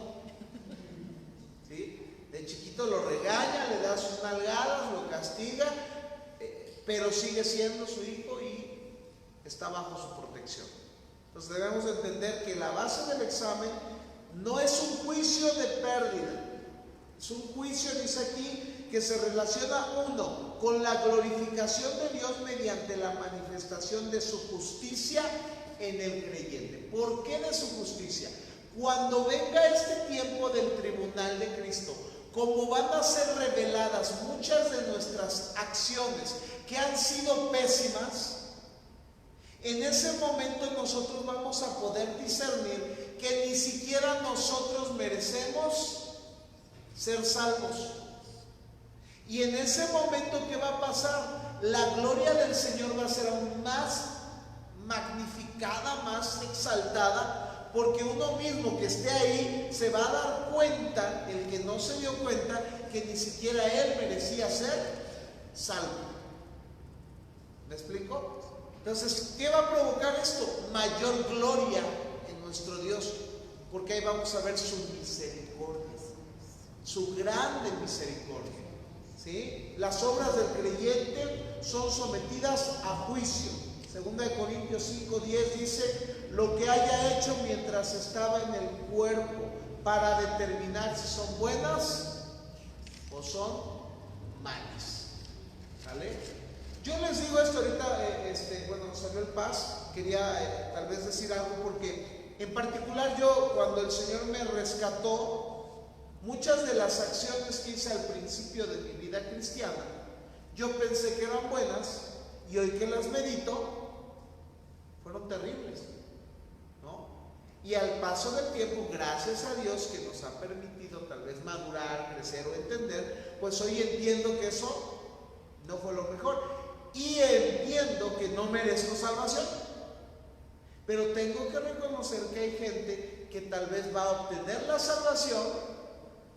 ¿Sí? De chiquito lo regaña, le da sus nalgadas, lo castiga, pero sigue siendo su hijo y está bajo su protección. Entonces debemos entender que la base del examen no es un juicio de pérdida, es un juicio, dice aquí, que se relaciona, 1, con la glorificación de Dios mediante la manifestación de su justicia en el creyente. ¿Por qué de su justicia? Cuando venga este tiempo del tribunal de Cristo, como van a ser reveladas muchas de nuestras acciones que han sido pésimas, En ese momento nosotros vamos a poder discernir que ni siquiera nosotros merecemos ser salvos. Y en ese momento, ¿qué va a pasar? La gloria del Señor va a ser aún más magnificada, más exaltada, porque uno mismo que esté ahí se va a dar cuenta, el que no se dio cuenta, que ni siquiera él merecía ser salvo. ¿Me explico? Entonces, ¿qué va a provocar esto? Mayor gloria en nuestro Dios, porque ahí vamos a ver su misericordia, su grande misericordia. ¿Sí? Las obras del creyente son sometidas a juicio. 2 Corintios 5:10 dice: lo que haya hecho mientras estaba en el cuerpo, para determinar si son buenas o son malas. ¿Vale? Yo les digo esto ahorita, bueno, salió el Paz, quería tal vez decir algo, porque en particular yo, cuando el Señor me rescató, muchas de las acciones que hice al principio de mi vida cristiana, yo pensé que eran buenas, y hoy que las medito, fueron terribles, ¿no? Y al paso del tiempo, gracias a Dios que nos ha permitido tal vez madurar, crecer o entender, pues hoy entiendo que eso no fue lo mejor. Y entiendo que no merezco salvación, pero tengo que reconocer que hay gente que tal vez va a obtener la salvación,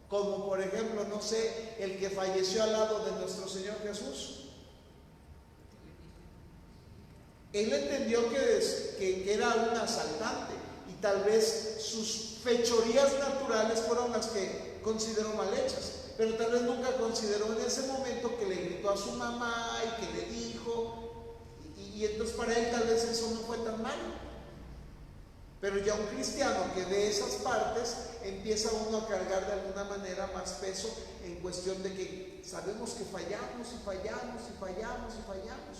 como por ejemplo, no sé, el que falleció al lado de nuestro Señor Jesús. Él entendió que era un asaltante, y tal vez sus fechorías naturales fueron las que consideró mal hechas, pero tal vez nunca consideró en ese momento que le gritó a su mamá y que le dijo, y entonces para él tal vez eso no fue tan malo. Pero ya un cristiano que ve esas partes, empieza uno a cargar de alguna manera más peso en cuestión de que sabemos que fallamos y fallamos y fallamos y fallamos.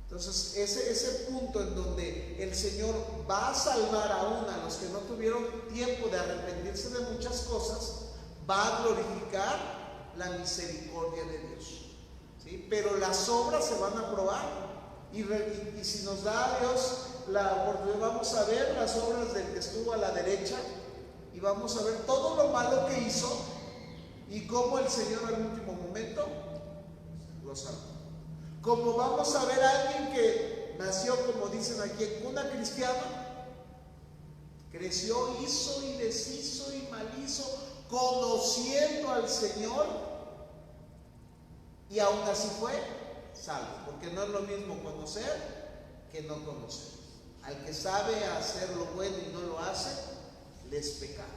Entonces ese punto en donde el Señor va a salvar aún a los que no tuvieron tiempo de arrepentirse de muchas cosas, va a glorificar la misericordia de Dios, ¿sí? Pero las obras se van a probar, y si nos da a Dios la oportunidad, vamos a ver las obras del que estuvo a la derecha, y vamos a ver todo lo malo que hizo y cómo el Señor al último momento lo salvó. Como vamos a ver a alguien que nació, como dicen aquí, en cuna cristiana, creció, hizo y deshizo y malhizo, conociendo al Señor, y aún así fue salvo, porque no es lo mismo conocer que no conocer. Al que sabe hacer lo bueno y no lo hace, le es pecado.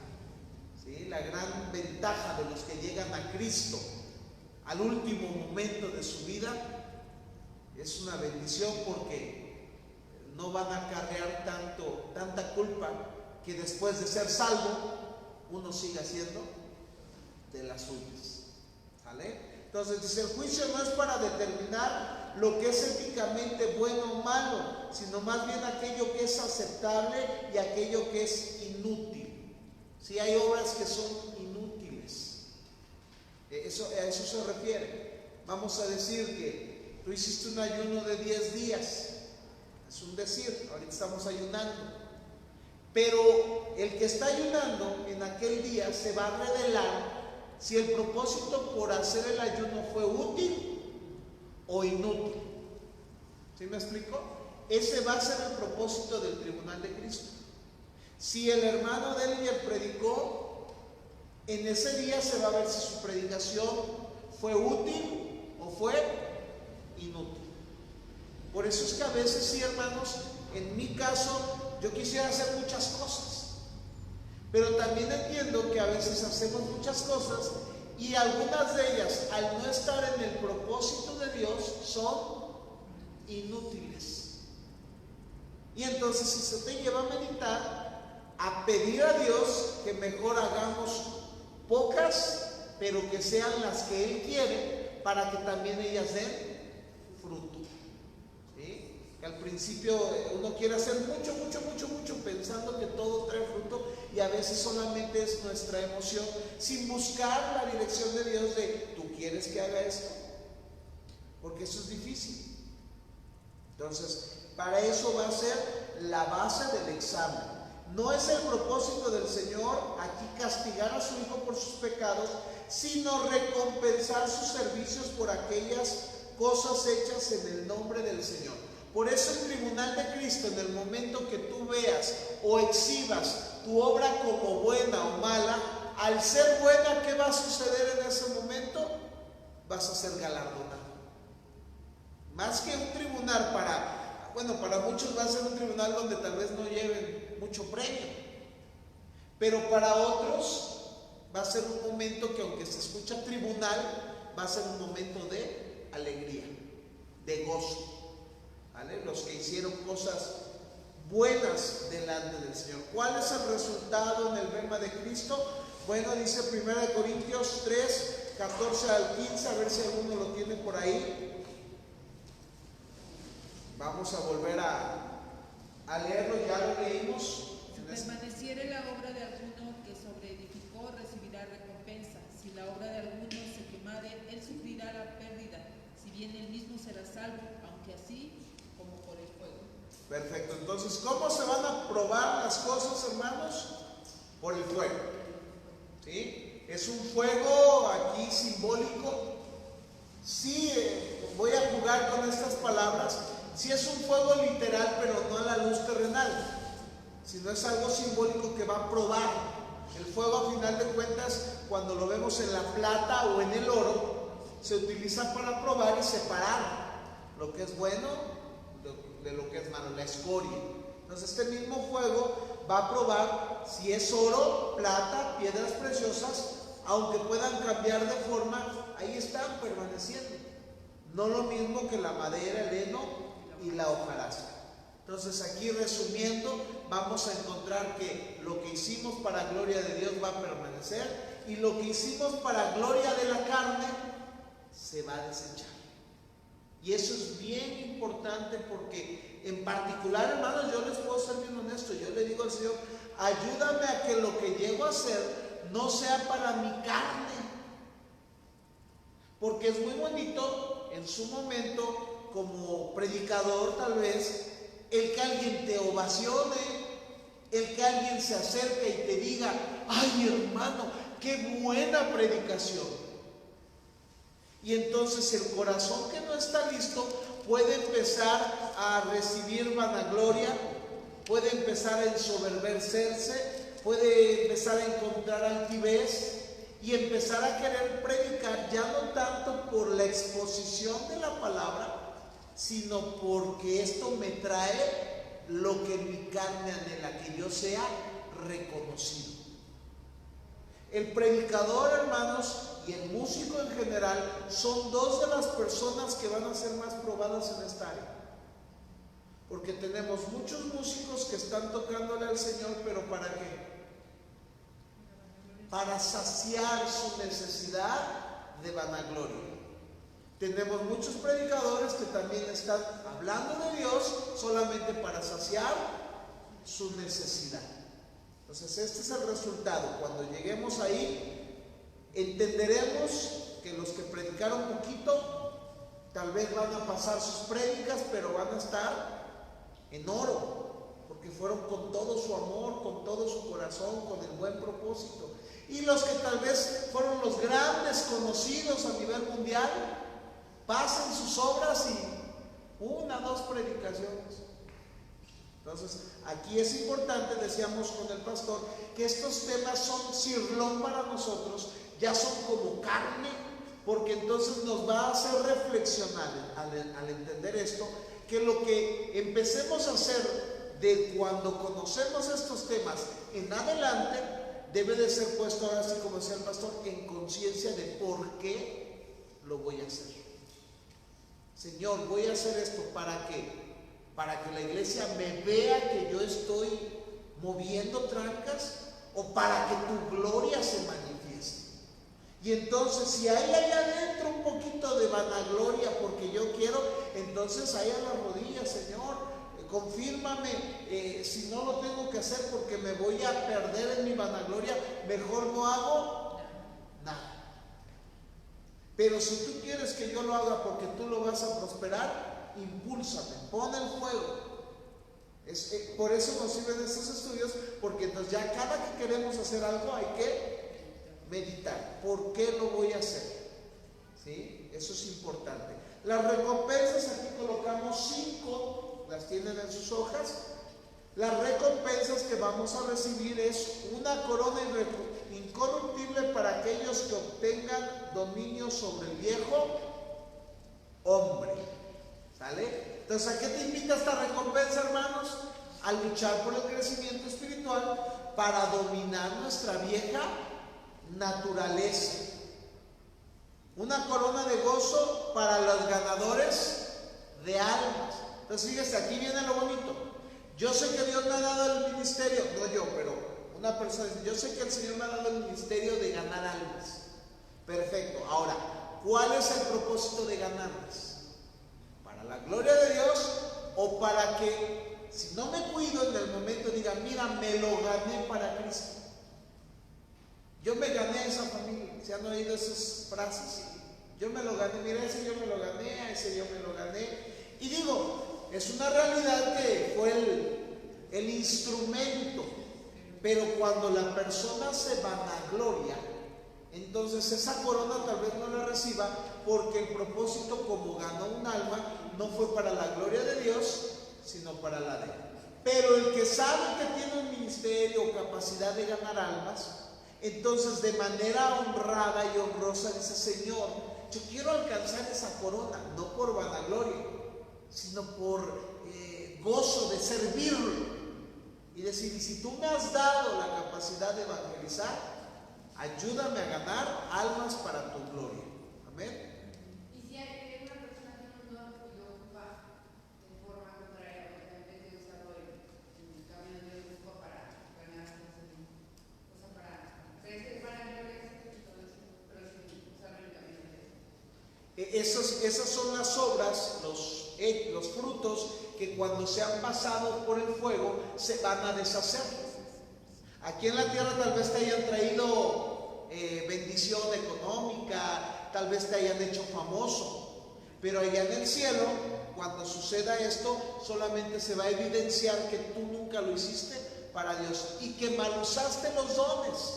¿Sí? La gran ventaja de los que llegan a Cristo al último momento de su vida es una bendición, porque no van a acarrear tanta culpa, que después de ser salvo uno siga siendo de las suyas. ¿Vale? Entonces dice, el juicio no es para determinar lo que es éticamente bueno o malo, sino más bien aquello que es aceptable y aquello que es inútil. Si hay obras que son inútiles, a eso se refiere. Vamos a decir que tú hiciste un ayuno de 10 días, es un decir, ahorita estamos ayunando, pero el que está ayunando en aquel día se va a revelar si el propósito por hacer el ayuno fue útil o inútil. ¿Sí me explico? Ese va a ser el propósito del tribunal de Cristo. Si el hermano Delinger predicó, en ese día se va a ver si su predicación fue útil o fue inútil. Por eso es que a veces, sí, hermanos, en mi caso, yo quisiera hacer muchas cosas, pero también entiendo que a veces hacemos muchas cosas y algunas de ellas, al no estar en el propósito de Dios, son inútiles. Y entonces eso te lleva a meditar, a pedir a Dios que mejor hagamos pocas, pero que sean las que Él quiere, para que también ellas den fruto. ¿Sí? Que al principio uno quiere hacer mucho, pensando que todo trae fruto, y a veces solamente es nuestra emoción, sin buscar la dirección de Dios de, ¿tú quieres que haga esto? Porque eso es difícil. Entonces, Para eso va a ser la base del examen. No es el propósito del Señor aquí castigar a su Hijo por sus pecados, sino recompensar sus servicios por aquellas cosas hechas en el nombre del Señor. Por eso el tribunal de Cristo, en el momento que tú veas o exhibas tu obra como buena o mala, al ser buena, ¿qué va a suceder en ese momento? Vas a ser galardonado. Más que un tribunal para muchos va a ser un tribunal donde tal vez no lleven mucho premio, pero para otros va a ser un momento que, aunque se escucha tribunal, va a ser un momento de alegría, de gozo, ¿vale? Los que hicieron cosas buenas delante del Señor. ¿Cuál es el resultado en el bema de Cristo? Bueno, dice 1 Corintios 3, 14 al 15, a ver si alguno lo tiene por ahí. Vamos a volver a leerlo, ya lo leímos. Si permaneciere la obra de alguno que sobreedificó, recibirá recompensa. Si la obra de alguno se quemare, él sufrirá la pérdida, si bien él mismo será salvo, aunque así como por el fuego. Perfecto, entonces, ¿cómo se van a probar las cosas, hermanos? Por el fuego. ¿Sí? Es un fuego aquí simbólico. Sí, voy a jugar con estas palabras. Sí, es un fuego literal, pero no a la luz terrenal, sino es algo simbólico que va a probar. El fuego, a final de cuentas, cuando lo vemos en la plata o en el oro, se utiliza para probar y separar lo que es bueno de lo que es malo, la escoria. Entonces este mismo fuego va a probar si es oro, plata, piedras preciosas, aunque puedan cambiar de forma, ahí están permaneciendo. No lo mismo que la madera, el heno y la hojarasca. Entonces aquí, resumiendo, vamos a encontrar que lo que hicimos para gloria de Dios va a permanecer, y lo que hicimos para gloria de la carne se va a desechar. Y eso es bien importante, porque en particular, hermanos, yo les puedo ser bien honesto. Yo le digo al Señor: ayúdame a que lo que llego a hacer no sea para mi carne, porque es muy bonito en su momento como predicador, tal vez, el que alguien te ovacione, el que alguien se acerque y te diga: ay, hermano, qué buena predicación. Y entonces el corazón que no está listo puede empezar a recibir vanagloria, puede empezar a ensoberbecerse, puede empezar a encontrar altivez y empezar a querer predicar, ya no tanto por la exposición de la palabra, sino porque esto me trae lo que mi carne anhela, que yo sea reconocido. El predicador, hermanos, y el músico en general son dos de las personas que van a ser más probadas en esta área, porque tenemos muchos músicos que están tocándole al Señor, pero ¿para qué? Para saciar su necesidad de vanagloria. Tenemos muchos predicadores que también están hablando de Dios solamente para saciar su necesidad. Entonces este es el resultado. Cuando lleguemos ahí, entenderemos que los que predicaron poquito tal vez van a pasar sus prédicas, pero van a estar en oro, porque fueron con todo su amor, con todo su corazón, con el buen propósito. Y los que tal vez fueron los grandes conocidos a nivel mundial, pasen sus obras y 1 o 2 predicaciones. Entonces aquí es importante, decíamos con el pastor, que estos temas son cirlón para nosotros, ya son como carne, porque entonces nos va a hacer reflexionar al entender esto, que lo que empecemos a hacer de cuando conocemos estos temas en adelante debe de ser puesto, ahora sí, como decía el pastor, en conciencia de por qué lo voy a hacer. Señor, voy a hacer esto, ¿para qué? Para que la iglesia me vea que yo estoy moviendo trancas, o para que tu gloria se manifieste. Y entonces, si hay ahí adentro un poquito de vanagloria porque yo quiero, entonces ahí a las rodillas: Señor, confírmame, si no lo tengo que hacer porque me voy a perder en mi vanagloria, mejor no hago nada. Pero si tú quieres que yo lo haga porque tú lo vas a prosperar, impúlsame, pon el fuego. Por eso nos sirven estos estudios, porque entonces ya cada que queremos hacer algo hay que meditar. ¿Por qué lo voy a hacer? ¿Sí? Eso es importante. Las recompensas, aquí colocamos 5, las tienen en sus hojas. Las recompensas que vamos a recibir es una corona incorruptible para aquellos que obtengan dominio sobre el viejo hombre. ¿Sale? Entonces, ¿a qué te invita esta recompensa, hermanos? A luchar por el crecimiento espiritual para dominar nuestra vieja naturaleza. Una corona de gozo para los ganadores de almas. Entonces, fíjese, aquí viene lo bonito. Yo sé que Dios me ha dado el ministerio, no yo, pero una persona dice, yo sé que el Señor me ha dado el ministerio de ganar almas. Perfecto. Ahora, ¿cuál es el propósito de ganarlas? ¿Para la gloria de Dios o para que, si no me cuido en el momento, diga, mira, me lo gané para Cristo? Yo me gané a esa familia. ¿Se han oído esas frases? Yo me lo gané, mira, ese yo me lo gané, a ese yo me lo gané. Y digo, es una realidad que fue el instrumento, pero cuando la persona se vanagloria, entonces esa corona tal vez no la reciba, porque el propósito, como ganó un alma, no fue para la gloria de Dios, sino para la de él. Pero el que sabe que tiene un ministerio o capacidad de ganar almas, entonces de manera honrada y honrosa dice, Señor, yo quiero alcanzar esa corona, no por vanagloria, sino por gozo de servirlo. Y decir, y si tú me has dado la capacidad de evangelizar, ayúdame a ganar almas para tu gloria. Amén. Y si hay una persona que tiene un don y lo ocupa de forma contraria, porque en vez de usarlo en el camino de Dios, lo ocupa para ganar cosas, o sea, para crecer, para gloria, pero sin usarlo en el camino de Dios. Esas son las obras, los frutos que cuando se han pasado por el fuego se van a deshacer. Aquí en la tierra tal vez te hayan traído bendición económica, tal vez te hayan hecho famoso, pero allá en el cielo, cuando suceda esto, solamente se va a evidenciar que tú nunca lo hiciste para Dios y que mal usaste los dones.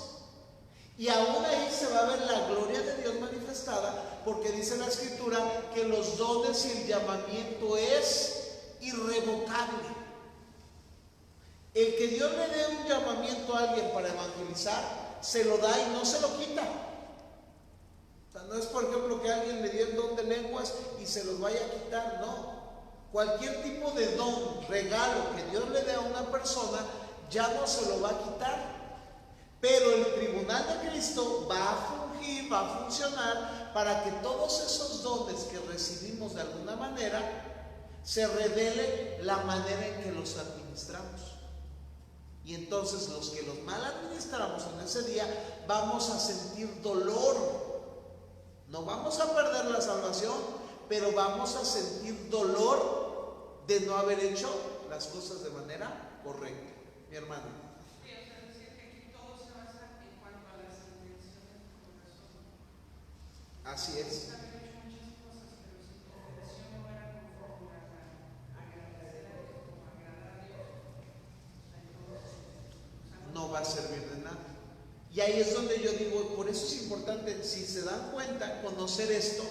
Y aún ahí se va a ver la gloria de Dios manifestada, porque dice la Escritura que los dones y el llamamiento es irrevocable. El que Dios le dé un llamamiento a alguien para evangelizar, se lo da y no se lo quita. O sea, no es, por ejemplo, que alguien le dio el don de lenguas y se los vaya a quitar, no. Cualquier tipo de don, regalo que Dios le dé a una persona, ya no se lo va a quitar. Pero el tribunal de Cristo va a fungir, va a funcionar para que todos esos dones que recibimos de alguna manera se revele la manera en que los administramos. Y entonces los que los mal administramos en ese día vamos a sentir dolor. No vamos a perder la salvación, pero vamos a sentir dolor de no haber hecho las cosas de manera correcta. Mi hermano. Así es. No va a servir de nada. Y ahí es donde yo digo, por eso es importante, si se dan cuenta, conocer esto,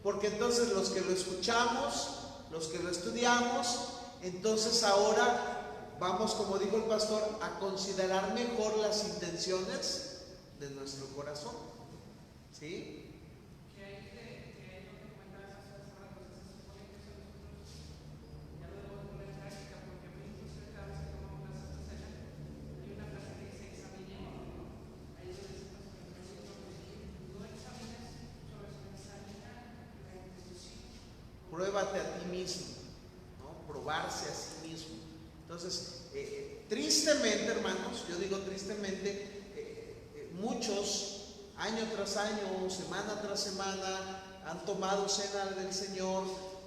porque entonces los que lo escuchamos, los que lo estudiamos, entonces ahora vamos, como dijo el pastor, a considerar mejor las intenciones de nuestro corazón. ¿Sí? Pruébate a ti mismo, ¿no? Probarse a sí mismo. Entonces, tristemente, hermanos, yo digo tristemente, muchos, año tras año, semana tras semana, han tomado cena del Señor,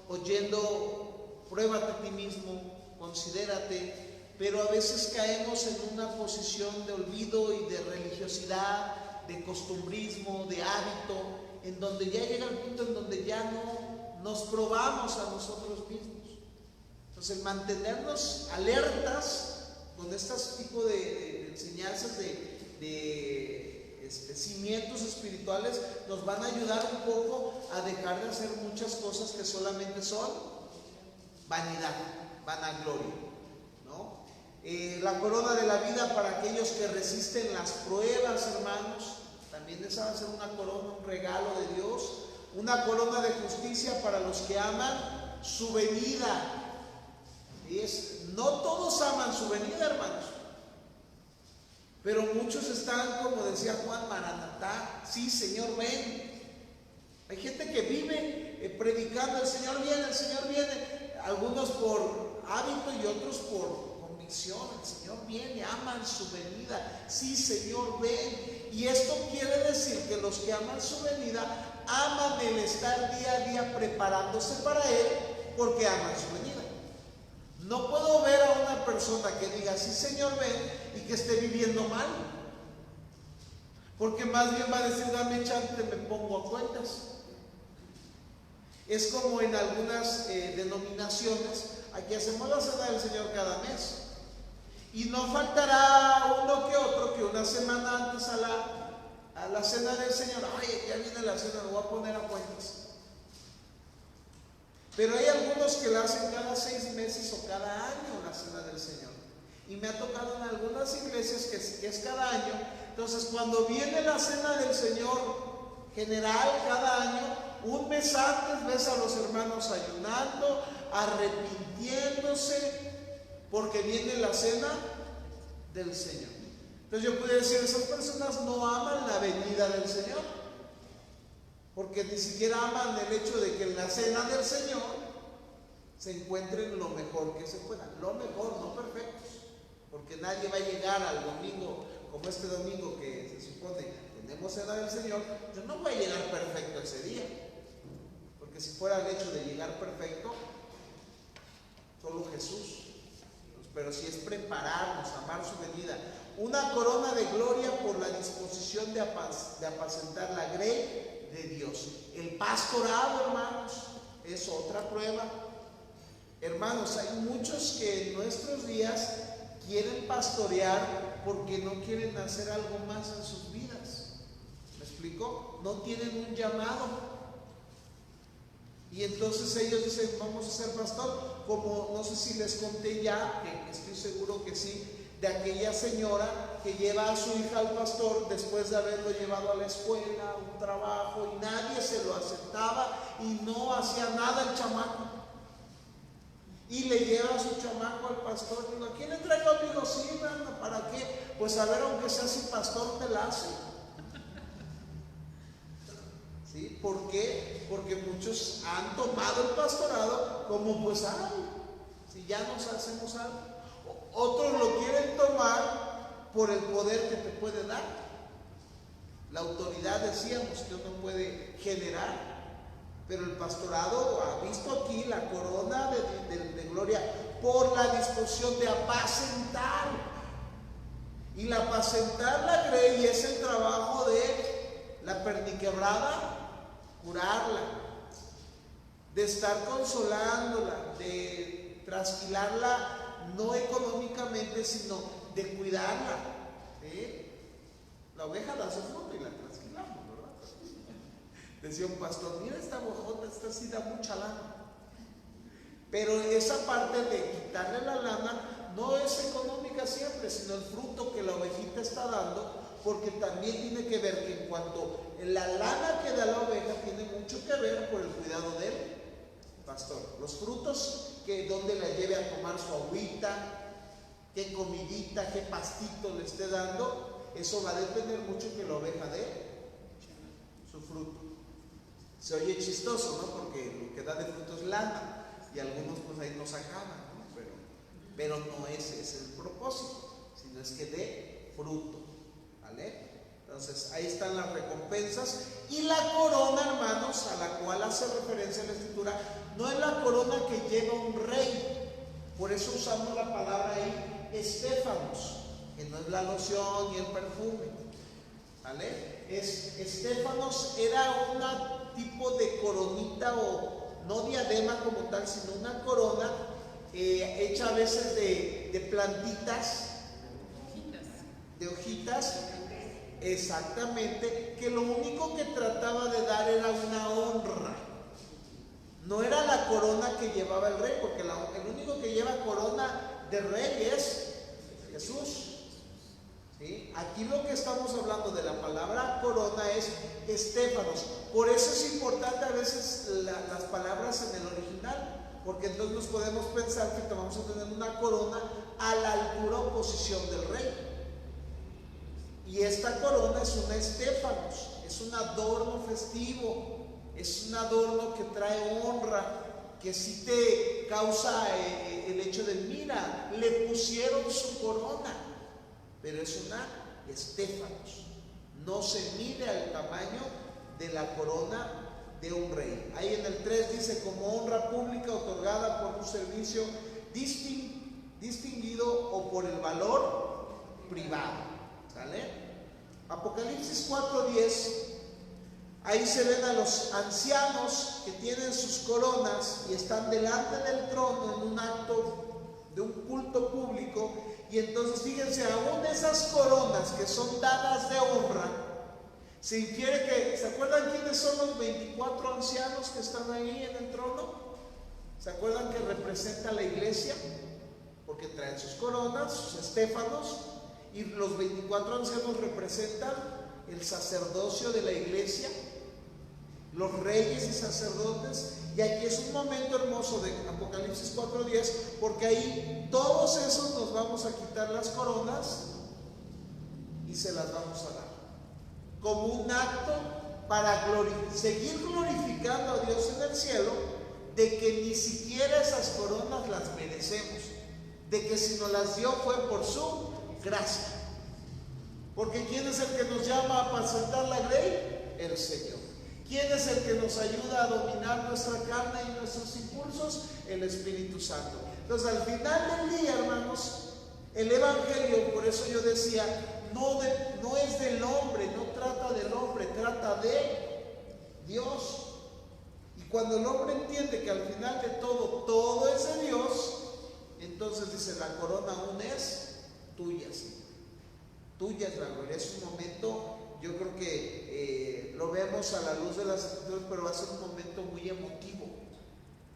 oyendo, pruébate a ti mismo, considérate, pero a veces caemos en una posición de olvido y de religiosidad, de costumbrismo, de hábito, en donde ya llega el punto en donde ya no nos probamos a nosotros mismos. Entonces, el mantenernos alertas con estos tipos de enseñanzas de cimientos espirituales nos van a ayudar un poco a dejar de hacer muchas cosas que solamente son vanidad, vanagloria, ¿no? La corona de la vida para aquellos que resisten las pruebas, hermanos, también esa va a ser una corona, un regalo de Dios. Una corona de justicia para los que aman su venida. No todos aman su venida, hermanos, pero muchos están, como decía Juan, Maranatá, sí, Señor, ven. Hay gente que vive predicando, el Señor viene, algunos por hábito y otros por convicción. El Señor viene, aman su venida, sí, Señor, ven. Y esto quiere decir que los que aman su venida aman el estar día a día preparándose para Él, porque aman su venida. No puedo ver a una persona que diga, sí, Señor, ven, y que esté viviendo mal, porque más bien va a decir, dame chance, me pongo a cuentas. Es como en algunas denominaciones, aquí hacemos la cena del Señor cada mes, y no faltará uno que otro que una semana antes a la cena del Señor, ay, ya viene la cena, lo voy a poner a cuentas. Pero hay algunos que la hacen cada 6 meses o cada año la cena del Señor. Y me ha tocado en algunas iglesias que es cada año. Entonces, cuando viene la cena del Señor general cada año, un mes antes ves a los hermanos ayunando, arrepintiéndose, porque viene la cena del Señor. Entonces yo puedo decir, esas personas no aman la venida del Señor, porque ni siquiera aman el hecho de que en la cena del Señor se encuentren lo mejor que se pueda. Lo mejor, no perfectos, porque nadie va a llegar al domingo, como este domingo que se supone tenemos cena del Señor. Yo no voy a llegar perfecto ese día, porque si fuera el hecho de llegar perfecto, solo Jesús. Pero si es prepararnos, amar su venida, una corona de gloria por la disposición de apacentar la grey de Dios. El pastorado, hermanos, es otra prueba. Hermanos, hay muchos que en nuestros días quieren pastorear porque no quieren hacer algo más en sus vidas. ¿Me explico? No tienen un llamado. Y entonces ellos dicen, vamos a ser pastor. Como no sé si les conté ya, que estoy seguro que sí, de aquella señora que lleva a su hija al pastor después de haberlo llevado a la escuela, un trabajo, y nadie se lo aceptaba y no hacía nada el chamaco. Y le lleva a su chamaco al pastor, y digo, ¿a quién le traigo, amigo? Sí, manda, ¿para qué? Pues a ver, aunque sea si pastor te la hace. ¿Sí? ¿Por qué? Porque muchos han tomado el pastorado como pues, ay, si ya nos hacemos algo. Otros lo quieren tomar por el poder que te puede dar. La autoridad, decíamos, que uno puede generar. Pero el pastorado ha visto aquí la corona de gloria por la disposición de apacentar. Y la apacentar la grey es el trabajo de la perniquebrada, curarla, de estar consolándola, de trasquilarla, no económicamente, sino de cuidarla. ¿Sí? La oveja da su fruto y la trasquilamos, ¿verdad? Decía un pastor, mira esta ovejota, esta sí da mucha lana. Pero esa parte de quitarle la lana no es económica siempre, sino el fruto que la ovejita está dando, porque también tiene que ver que en cuanto la lana que da la oveja tiene mucho que ver por el cuidado del pastor. Los frutos, que donde la lleve a tomar su agüita, qué comidita, qué pastito le esté dando, eso va a depender mucho que la oveja dé su fruto. Se oye chistoso, ¿no? Porque lo que da de fruto es lana, y algunos pues ahí nos acaban, ¿no? Pero no ese es el propósito, sino es que dé fruto. ¿Vale? Entonces ahí están las recompensas. Y la corona, hermanos, a la cual hace referencia la Escritura, no es la corona que lleva un rey. Por eso usamos la palabra ahí estéfanos, que no es la loción ni el perfume. ¿Vale? Estéfanos era un tipo de coronita, o no diadema como tal, sino una corona hecha a veces de plantitas, de hojitas, exactamente, que lo único que trataba de dar era una honra. No era la corona que llevaba el rey, porque el único que lleva corona de rey es Jesús. ¿Sí? Aquí lo que estamos hablando de la palabra corona es estéfanos. Por eso es importante a veces las palabras en el original, porque entonces nos podemos pensar que vamos a tener una corona a la altura o posición del rey. Y esta corona es un estéfanos, es un adorno festivo, es un adorno que trae honra, que sí te causa el hecho de, mira, le pusieron su corona, pero es una estéfanos, no se mide al tamaño de la corona de un rey. Ahí en el 3 dice, como honra pública otorgada por un servicio distinguido o por el valor privado. ¿Sale? Apocalipsis 4:10, ahí se ven a los ancianos que tienen sus coronas y están delante del trono en un acto de un culto público. Y entonces fíjense, aún esas coronas que son dadas de honra, se infiere que, ¿se acuerdan quiénes son los 24 ancianos que están ahí en el trono? ¿Se acuerdan que representa la iglesia? Porque traen sus coronas, sus estéfanos, y los 24 ancianos representan el sacerdocio de la iglesia, los reyes y sacerdotes. Y aquí es un momento hermoso de Apocalipsis 4:10, porque ahí todos esos nos vamos a quitar las coronas y se las vamos a dar como un acto para seguir glorificando a Dios en el cielo, de que ni siquiera esas coronas las merecemos, de que si nos las dio fue por su gracia. Porque ¿quién es el que nos llama a apacentar la grey? El Señor. ¿Quién es el que nos ayuda a dominar nuestra carne y nuestros impulsos? El Espíritu Santo. Entonces, al final del día, hermanos, el Evangelio, por eso yo decía, no es del hombre, no trata del hombre, trata de Dios. Y cuando el hombre entiende que al final de todo es de Dios, entonces dice, la corona aún es tuya, Señor. Tuya es la gloria. Es un momento, yo creo que lo vemos a la luz de las Escrituras, pero va a ser un momento muy emotivo,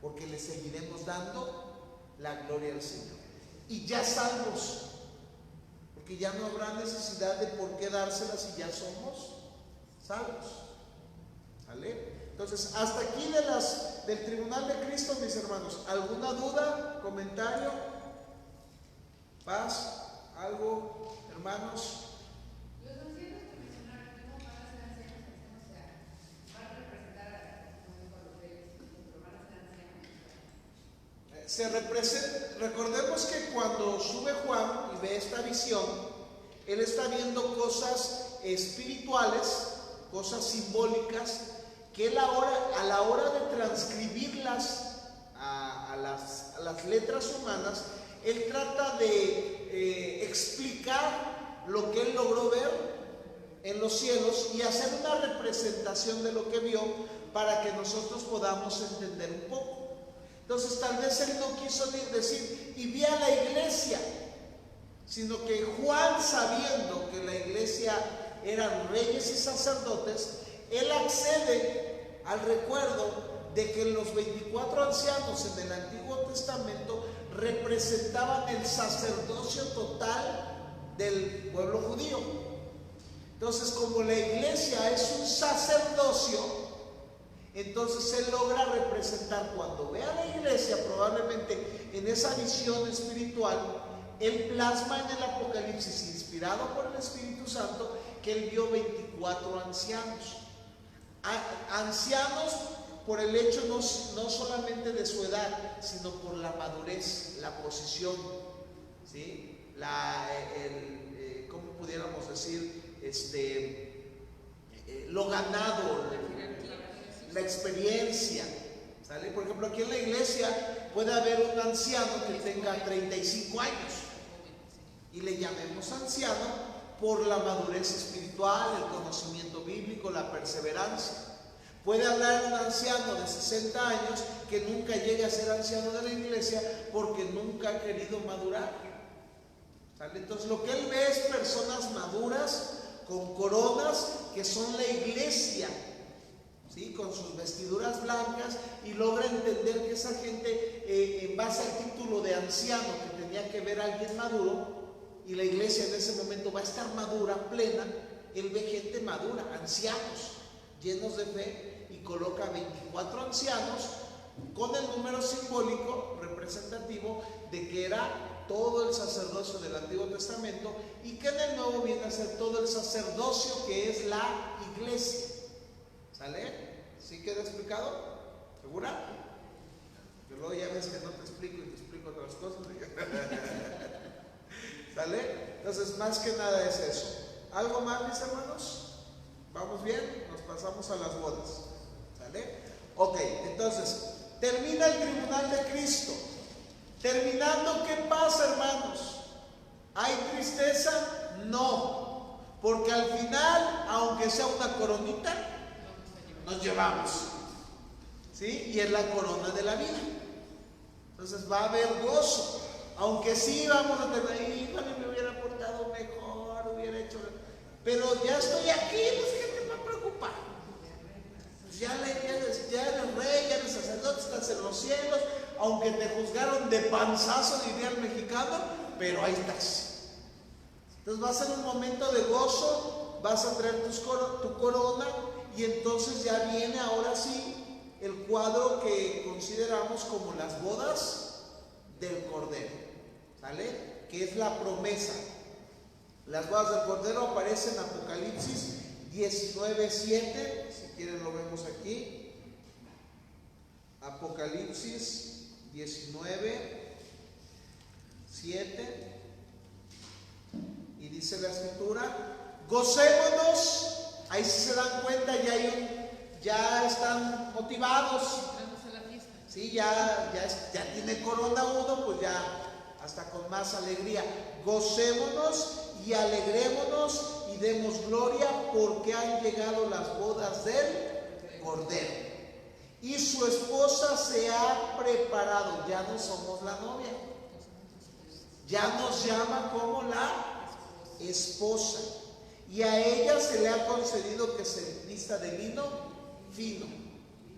porque le seguiremos dando la gloria al Señor. Y ya salvos, porque ya no habrá necesidad de por qué dárselas si ya somos salvos. ¿Vale? Entonces, hasta aquí del tribunal de Cristo, mis hermanos. ¿Alguna duda? ¿Comentario? ¿Paz? ¿Algo, hermanos? Los ancianos que mencionaron, ¿cómo van a ser ancianos? O sea, van a representar a los reyes, pero van a ser ancianos. Recordemos que cuando sube Juan y ve esta visión, él está viendo cosas espirituales, cosas simbólicas, que él ahora, a la hora de transcribirlas a las letras humanas, él trata de explicar lo que él logró ver en los cielos y hacer una representación de lo que vio para que nosotros podamos entender un poco. Entonces tal vez él no quiso decir y vi a la iglesia, sino que Juan, sabiendo que la iglesia eran reyes y sacerdotes, él accede al recuerdo de que los 24 ancianos en el Antiguo Testamento representaban el sacerdocio total del pueblo judío. Entonces, como la iglesia es un sacerdocio, entonces él logra representar, cuando ve a la iglesia, probablemente en esa visión espiritual, él plasma en el Apocalipsis, inspirado por el Espíritu Santo, que él vio 24 ancianos. Ancianos por el hecho no solamente de su edad, sino por la madurez, la posición, ¿sí? ¿Cómo pudiéramos decir? Lo ganado, la experiencia, ¿sale? Por ejemplo, aquí en la iglesia puede haber un anciano que tenga 35 años y le llamemos anciano por la madurez espiritual, el conocimiento bíblico, la perseverancia. Puede hablar un anciano de 60 años que nunca llegue a ser anciano de la iglesia porque nunca ha querido madurar. ¿Sale? Entonces lo que él ve es personas maduras con coronas que son la iglesia, ¿sí? Con sus vestiduras blancas, y logra entender que esa gente, en base al título de anciano que tenía que ver a alguien maduro, y la iglesia en ese momento va a estar madura, plena, él ve gente madura, ancianos llenos de fe, y coloca 24 ancianos con el número simbólico representativo de que era todo el sacerdocio del Antiguo Testamento, y que en el Nuevo viene a ser todo el sacerdocio que es la iglesia. ¿Sale? ¿Sí queda explicado? ¿Segura? Yo luego ya ves que no te explico y te explico otras cosas. ¿Sale? Entonces, más que nada es eso. ¿Algo más, mis hermanos? ¿Vamos bien? Nos pasamos a las bodas. ¿Sale? Ok, entonces, termina el tribunal de Cristo. Terminando, ¿qué pasa, hermanos? ¿Hay tristeza? No. Porque al final, aunque sea una coronita, nos llevamos. ¿Sí? Y es la corona de la vida. Entonces va a haber gozo. Aunque sí vamos a tener, híjole, me hubiera portado mejor, hubiera hecho, pero ya estoy aquí, pues ¿qué te va a preocupar? Pues ya eres rey, ya eres sacerdote, estás en los cielos, aunque te juzgaron de panzazo, diría el mexicano, pero ahí estás. Entonces va a ser un momento de gozo, vas a traer tu corona, y entonces ya viene ahora sí el cuadro que consideramos como las bodas del Cordero. ¿Sale? Que es la promesa. Las bodas del Cordero aparecen en Apocalipsis 19:7. Si quieren lo vemos aquí. Apocalipsis 19:7. Y dice la escritura: gocémonos. Ahí sí se dan cuenta, ya están motivados. Sí, ya tiene corona uno, pues ya hasta con más alegría. Gocémonos y alegrémonos y demos gloria, porque han llegado las bodas del Cordero y su esposa se ha preparado. Ya no somos la novia, ya nos llama como la esposa, y a ella se le ha concedido que se vista de lino fino,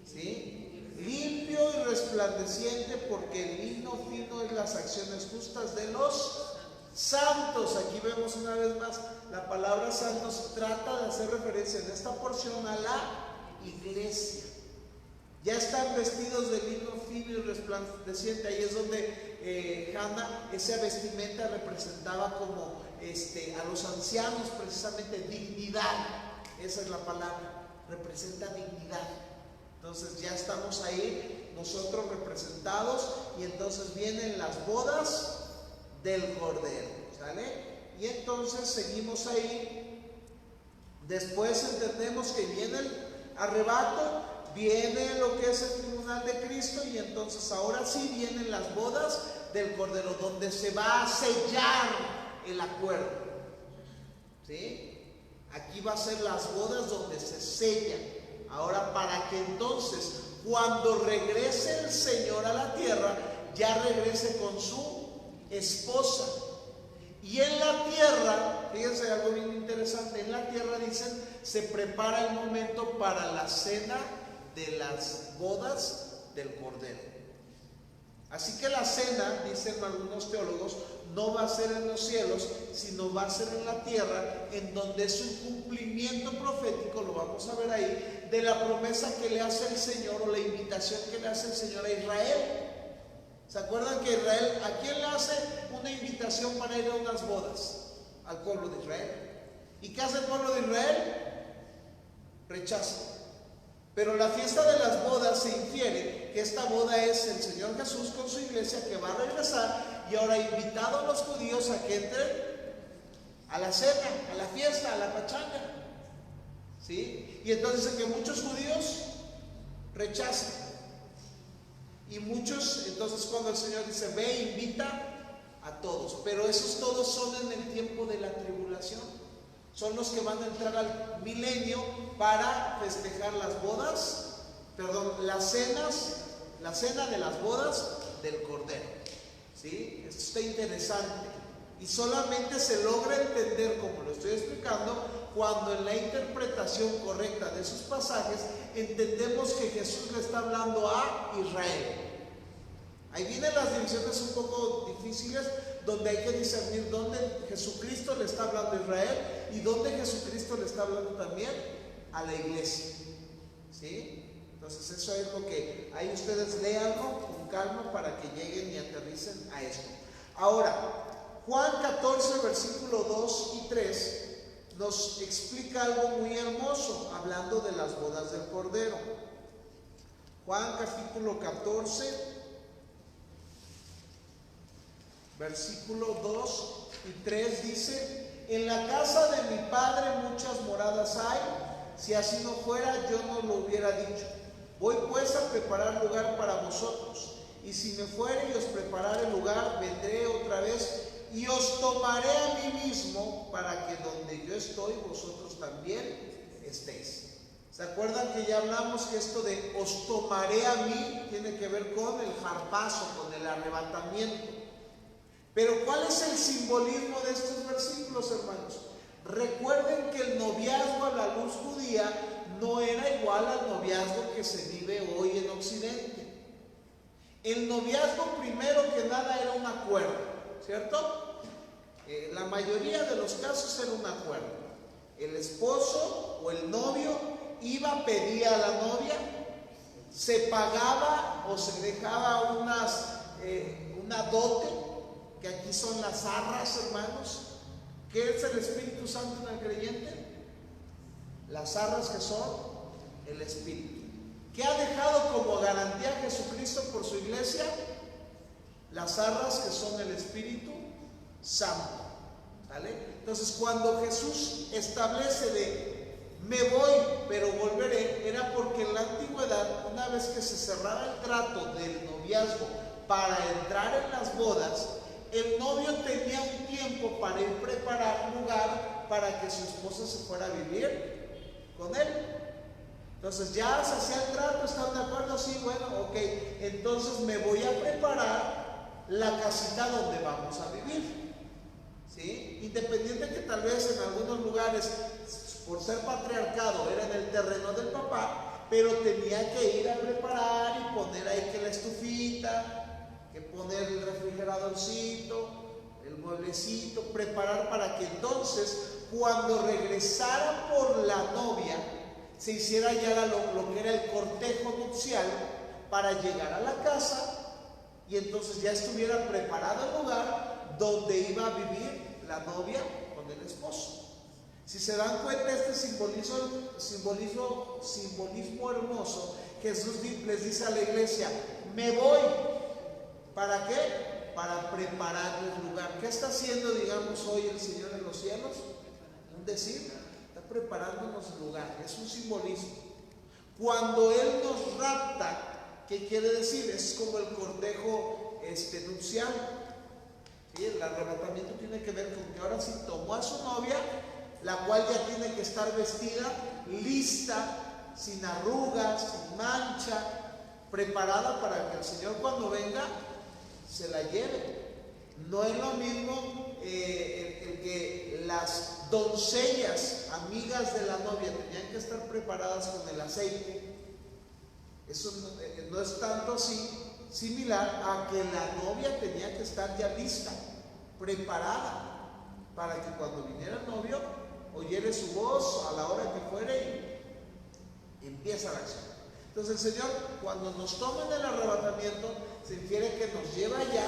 ¿sí? Limpio y resplandeciente, porque el lino fino es las acciones justas de los santos. Aquí vemos una vez más la palabra santos. Trata de hacer referencia en esta porción a la iglesia. Ya están vestidos de lino fino y resplandeciente. Ahí es donde Hannah, esa vestimenta representaba como a los ancianos, precisamente dignidad. Esa es la palabra, representa dignidad. Entonces ya estamos ahí nosotros representados, y entonces vienen las bodas del Cordero. ¿Sale? Y entonces seguimos ahí. Después entendemos que viene el arrebato, viene lo que es el tribunal de Cristo, y entonces ahora sí vienen las bodas del Cordero, donde se va a sellar el acuerdo. ¿Sí? Aquí va a ser las bodas donde se sellan. Ahora, para que entonces, cuando regrese el Señor a la tierra, ya regrese con su esposa. Y en la tierra, fíjense algo bien interesante, en la tierra dicen, se prepara el momento para la cena de las bodas del Cordero. Así que la cena, dicen algunos teólogos, no va a ser en los cielos, sino va a ser en la tierra, en donde es un cumplimiento profético, lo vamos a ver ahí, de la promesa que le hace el Señor, o la invitación que le hace el Señor a Israel. ¿Se acuerdan que Israel, a quién le hace una invitación para ir a unas bodas? Al pueblo de Israel. ¿Y qué hace el pueblo de Israel? Rechaza. Pero la fiesta de las bodas se infiere que esta boda es el Señor Jesús con su iglesia, que va a regresar, y ahora ha invitado a los judíos a que entren a la cena, a la fiesta, a la pachanga. ¿Sí? Y entonces dice que muchos judíos rechazan. Y muchos, entonces cuando el Señor dice, ve, invita a todos, pero esos todos son en el tiempo de la tribulación. son los que van a entrar al milenio para festejar las bodas, la cena de las bodas del Cordero. ¿Sí? Esto está interesante y solamente se logra entender, como lo estoy explicando, cuando en la interpretación correcta de esos pasajes entendemos que Jesús le está hablando a Israel. Ahí vienen las divisiones un poco difíciles, donde hay que discernir dónde Jesucristo le está hablando a Israel y dónde Jesucristo le está hablando también a la iglesia. ¿Sí? Entonces eso es lo que ahí ustedes léanlo con calma para que lleguen y aterricen a esto. Ahora, Juan 14, versículo 2 y 3 nos explica algo muy hermoso, hablando de las bodas del Cordero. Juan capítulo 14, versículo 2 y 3 dice: en la casa de mi Padre muchas moradas hay, si así no fuera yo no lo hubiera dicho. Voy pues a preparar lugar para vosotros, y si me fuere y os preparare lugar, vendré otra vez y os tomaré a mí mismo, para que donde yo estoy vosotros también estéis. ¿Se acuerdan que ya hablamos que esto de os tomaré a mí tiene que ver con el jarpazo, con el arrebatamiento? Pero ¿cuál es el simbolismo de estos versículos, hermanos? Recuerden que el noviazgo a la luz judía no era igual al noviazgo que se vive hoy en Occidente. El noviazgo, primero que nada, era un acuerdo, ¿cierto? La mayoría de los casos era un acuerdo. El esposo o el novio iba a pedir a la novia, se pagaba o se dejaba una dote, que aquí son las arras, hermanos. ¿Qué es el Espíritu Santo en el creyente? Las arras, que son el Espíritu. ¿Qué ha dejado como garantía Jesucristo por su iglesia? Las arras, que son el Espíritu Santo. ¿Vale? Entonces, cuando Jesús establece de me voy pero volveré, era porque en la antigüedad, una vez que se cerraba el trato del noviazgo para entrar en las bodas, el novio tenía un tiempo para ir a preparar lugar para que su esposa se fuera a vivir con él. Entonces ya se hacía el trato, ¿están de acuerdo? Sí, bueno, ok, entonces me voy a preparar la casita donde vamos a vivir. ¿Sí? Independiente que tal vez en algunos lugares, por ser patriarcado, era en el terreno del papá, pero tenía que ir a preparar y poner ahí que la estufita, que poner el refrigeradorcito, el mueblecito, preparar para que entonces cuando regresara por la novia se hiciera ya lo que era el cortejo nupcial para llegar a la casa y entonces ya estuviera preparado el lugar donde iba a vivir la novia con el esposo. Si se dan cuenta, este simbolismo hermoso, Jesús les dice a la iglesia: me voy. ¿Para qué? Para prepararles lugar. ¿Qué está haciendo, digamos, hoy el Señor en los cielos? Un decir, está preparándonos lugar. Es un simbolismo. Cuando Él nos rapta, ¿qué quiere decir? Es como el cortejo nupcial. ¿Sí? El arrebatamiento tiene que ver con que ahora sí tomó a su novia, la cual ya tiene que estar vestida, lista, sin arrugas, sin mancha, preparada para que el Señor cuando venga se la lleve. No es lo mismo el que las doncellas, amigas de la novia, tenían que estar preparadas con el aceite. Eso no es tanto así, similar a que la novia tenía que estar ya lista, preparada, para que cuando viniera el novio oyere su voz a la hora que fuere y empieza la acción. Entonces el Señor, cuando nos toma en el arrebatamiento, se infiere que nos lleva allá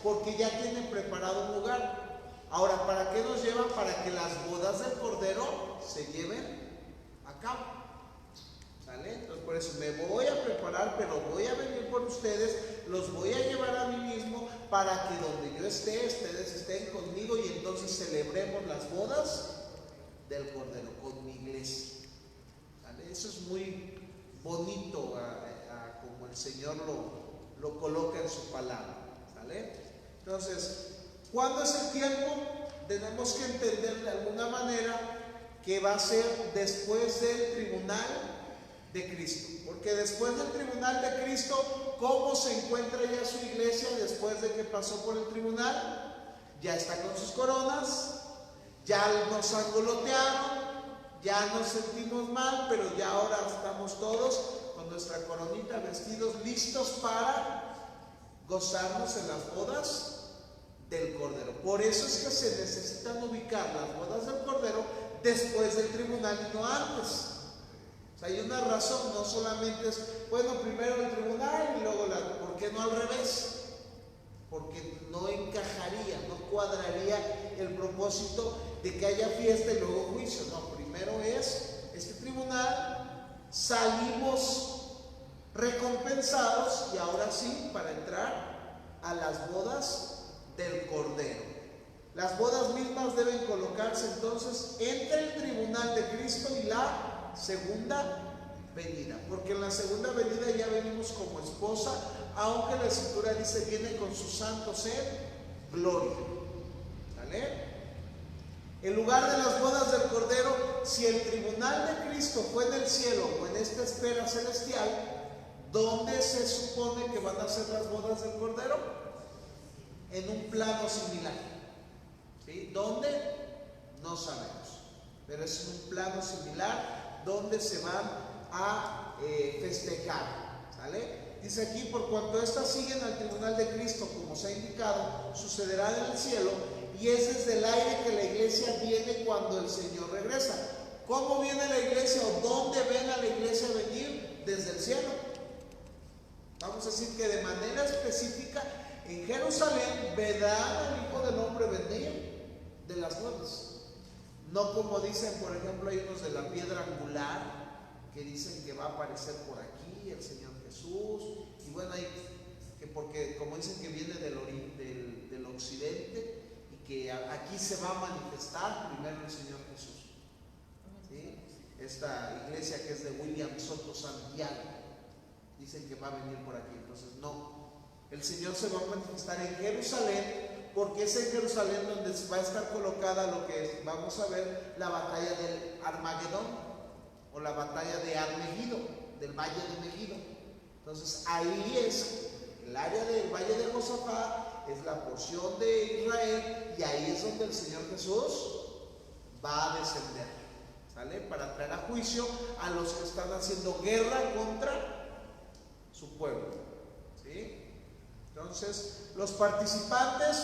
porque ya tiene preparado un lugar. Ahora, ¿para qué nos lleva? Para que las bodas del Cordero se lleven a cabo. ¿Sale? Entonces por eso me voy a preparar, pero voy a venir por ustedes, los voy a llevar a mí mismo para que donde yo esté, ustedes estén conmigo y entonces celebremos las bodas del Cordero con mi iglesia. ¿Sale? Eso es muy bonito como el Señor lo coloca en su palabra. ¿Sale? Entonces, ¿cuándo es el tiempo? Tenemos que entender de alguna manera que va a ser después del tribunal de Cristo. Porque después del tribunal de Cristo, ¿cómo se encuentra ya su iglesia después de que pasó por el tribunal? Ya está con sus coronas, ya nos angolotearon, ya nos sentimos mal, pero ya ahora estamos todos con nuestra coronita, vestidos, listos para gozarnos en las bodas del Cordero. Por eso es que se necesitan ubicar las bodas del Cordero después del tribunal y no antes. O sea, hay una razón, no solamente es, bueno, primero el tribunal y luego ¿por qué no al revés? Porque no encajaría, no cuadraría el propósito de que haya fiesta y luego juicio. No, primero es este tribunal, salimos recompensados y ahora sí para entrar a las bodas del Cordero. Las bodas mismas deben colocarse entonces entre el tribunal de Cristo y la segunda venida, porque en la segunda venida ya venimos como esposa, aunque la Escritura dice viene con sus santos en gloria. ¿Vale? En lugar de las bodas del Cordero, si el tribunal de Cristo fue en el cielo o en esta esfera celestial, ¿dónde se supone que van a ser las bodas del Cordero? En un plano similar. ¿Sí? ¿Dónde? No sabemos. Pero es en un plano similar donde se van a festejar. ¿Sale? Dice aquí, por cuanto éstas siguen al tribunal de Cristo, como se ha indicado, sucederá en el cielo, y es desde el aire que la iglesia viene cuando el Señor regresa. ¿Cómo viene la iglesia o dónde ven a la iglesia venir? Desde el cielo. Vamos a decir que de manera específica en Jerusalén verán al Hijo del Hombre venir de las nubes. No como dicen, por ejemplo, hay unos de la piedra angular que dicen que va a aparecer por aquí el Señor Jesús. Y bueno, hay que porque como dicen que viene del occidente y que aquí se va a manifestar primero el Señor Jesús. ¿Sí? Esta iglesia que es de William Soto Santiago, dicen que va a venir por aquí. Entonces no, el Señor se va a manifestar en Jerusalén, porque es en Jerusalén donde va a estar colocada lo que vamos a ver, la batalla del Armagedón o la batalla de Armegido, del valle de Megido. Entonces ahí es el área del valle de Josafat, es la porción de Israel, y ahí es donde el Señor Jesús va a descender, ¿sale? Para traer a juicio a los que están haciendo guerra contra su pueblo, ¿sí? Entonces, los participantes,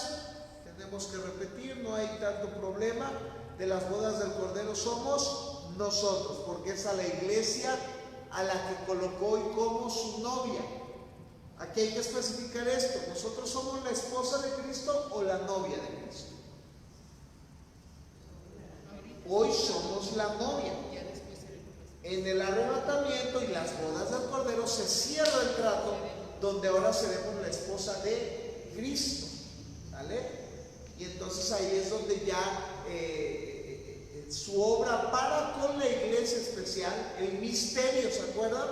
tenemos que repetir, no hay tanto problema, de las bodas del Cordero somos nosotros, porque es a la iglesia a la que colocó y como su novia. Aquí hay que especificar esto: ¿nosotros somos la esposa de Cristo o la novia de Cristo? Hoy somos la novia. En el arrebatamiento y las bodas del Cordero se cierra el trato, donde ahora seremos la esposa de Cristo, ¿vale? Y entonces ahí es donde ya su obra para con la iglesia especial, el misterio, ¿se acuerdan?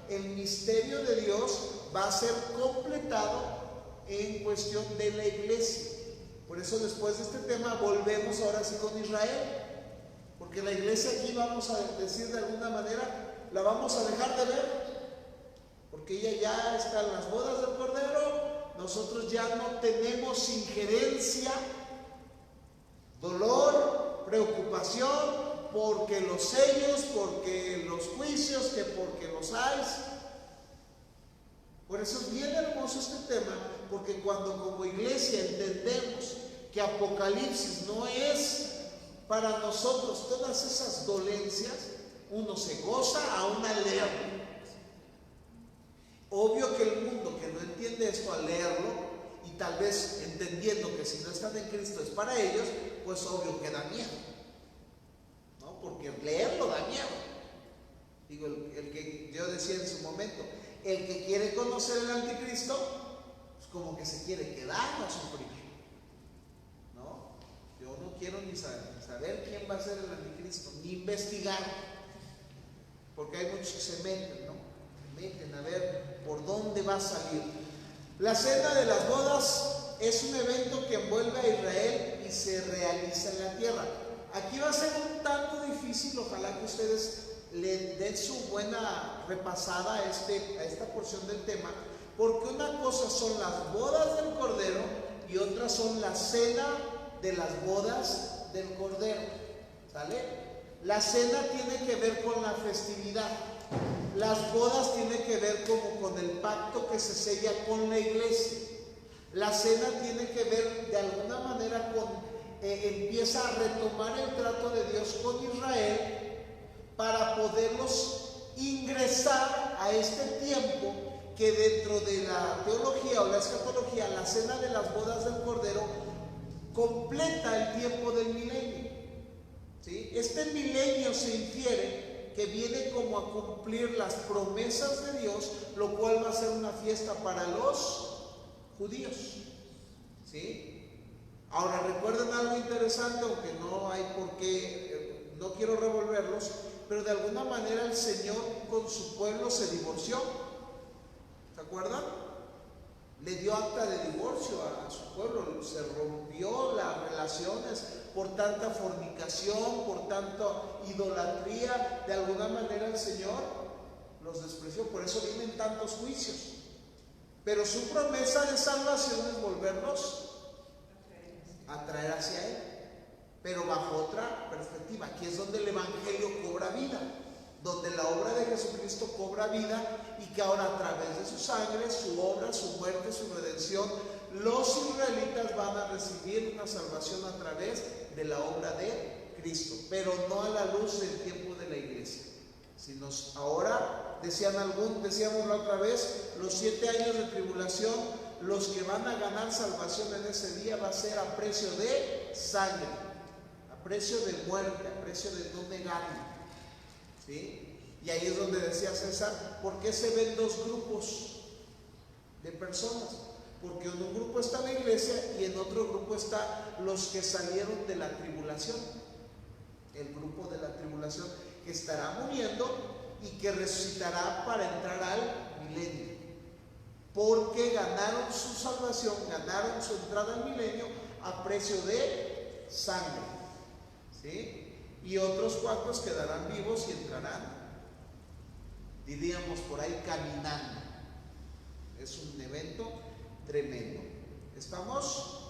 El misterio de Dios va a ser completado en cuestión de la iglesia. Por eso después de este tema volvemos ahora sí con Israel, porque la iglesia aquí, vamos a decir de alguna manera, la vamos a dejar de ver, porque ella ya está en las bodas del Cordero. Nosotros ya no tenemos injerencia, dolor, preocupación, porque los sellos, porque los juicios, que porque los hay. Por eso es bien hermoso este tema, porque cuando como iglesia entendemos que Apocalipsis no es para nosotros todas esas dolencias, uno se goza aún al leerlo. Obvio que el mundo que no entiende esto al leerlo, y tal vez entendiendo que si no están en Cristo es para ellos, pues obvio que da miedo, ¿no? Porque leerlo da miedo. Digo, el que yo decía en su momento, el que quiere conocer el anticristo, pues como que se quiere quedar a sufrir, ¿no? Yo no quiero ni saber quién va a ser el anticristo, ni investigar, porque hay muchos que se meten, ¿no? Meten a ver por dónde va a salir. La cena de las bodas es un evento que envuelve a Israel y se realiza en la tierra. aquí va a ser un tanto difícil, ojalá que ustedes le den su buena repasada a esta porción del tema, porque una cosa son las bodas del Cordero y otra son la cena de las bodas del Cordero, ¿sale? La cena tiene que ver con la festividad, las bodas tienen que ver como con el pacto que se sella con la iglesia, la cena tiene que ver de alguna manera con, empieza a retomar el trato de Dios con Israel, para poderlos ingresar a este tiempo que dentro de la teología o la escatología, la cena de las bodas del Cordero completa el tiempo del milenio, ¿sí? Este milenio se infiere que viene como a cumplir las promesas de Dios, lo cual va a ser una fiesta para los judíos, ¿sí? Ahora recuerden algo interesante, aunque no hay por qué, no quiero revolverlos, pero de alguna manera el Señor con su pueblo se divorció. ¿Se acuerdan? Le dio acta de divorcio a su pueblo, se rompió las relaciones por tanta fornicación, por tanta idolatría. De alguna manera el Señor los despreció, por eso vienen tantos juicios. Pero su promesa de salvación es volverlos a traer hacia Él, pero bajo otra perspectiva. Aquí es donde el Evangelio cobra vida, donde la obra de Jesucristo cobra vida, y que ahora a través de su sangre, su obra, su muerte, su redención, los israelitas van a recibir una salvación a través de la obra de Cristo, pero no a la luz del tiempo de la iglesia, sino ahora, decíamos la otra vez, los 7 años de tribulación, los que van a ganar salvación en ese día va a ser a precio de sangre, a precio de muerte, a precio de no negarlo, ¿sí? Y ahí es donde decía César, ¿por qué se ven dos grupos de personas? Porque en un grupo está la iglesia y en otro grupo están los que salieron de la tribulación, el grupo de la tribulación que estará muriendo y que resucitará para entrar al milenio, porque ganaron su salvación, ganaron su entrada al milenio a precio de sangre, ¿sí? Y otros cuantos quedarán vivos y entrarán, diríamos por ahí, caminando. Es un evento tremendo. ¿Estamos?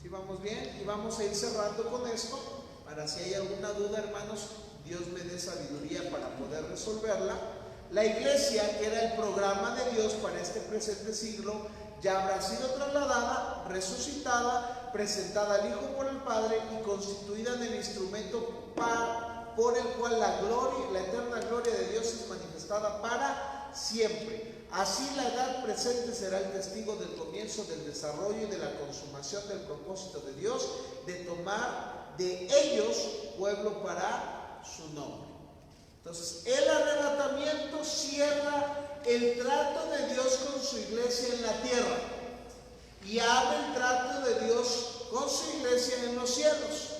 ¿Sí vamos bien? Y vamos a ir cerrando con esto, para si hay alguna duda, hermanos, Dios me dé sabiduría para poder resolverla. La iglesia, que era el programa de Dios para este presente siglo, ya habrá sido trasladada, resucitada, presentada al Hijo por el Padre y constituida en el instrumento por el cual la gloria, la eterna gloria de Dios es manifestada para siempre. Así la edad presente será el testigo del comienzo del desarrollo y de la consumación del propósito de Dios de tomar de ellos pueblo para su nombre. Entonces, el arrebatamiento cierra el trato de Dios con su iglesia en la tierra y abre el trato de Dios con su iglesia en los cielos.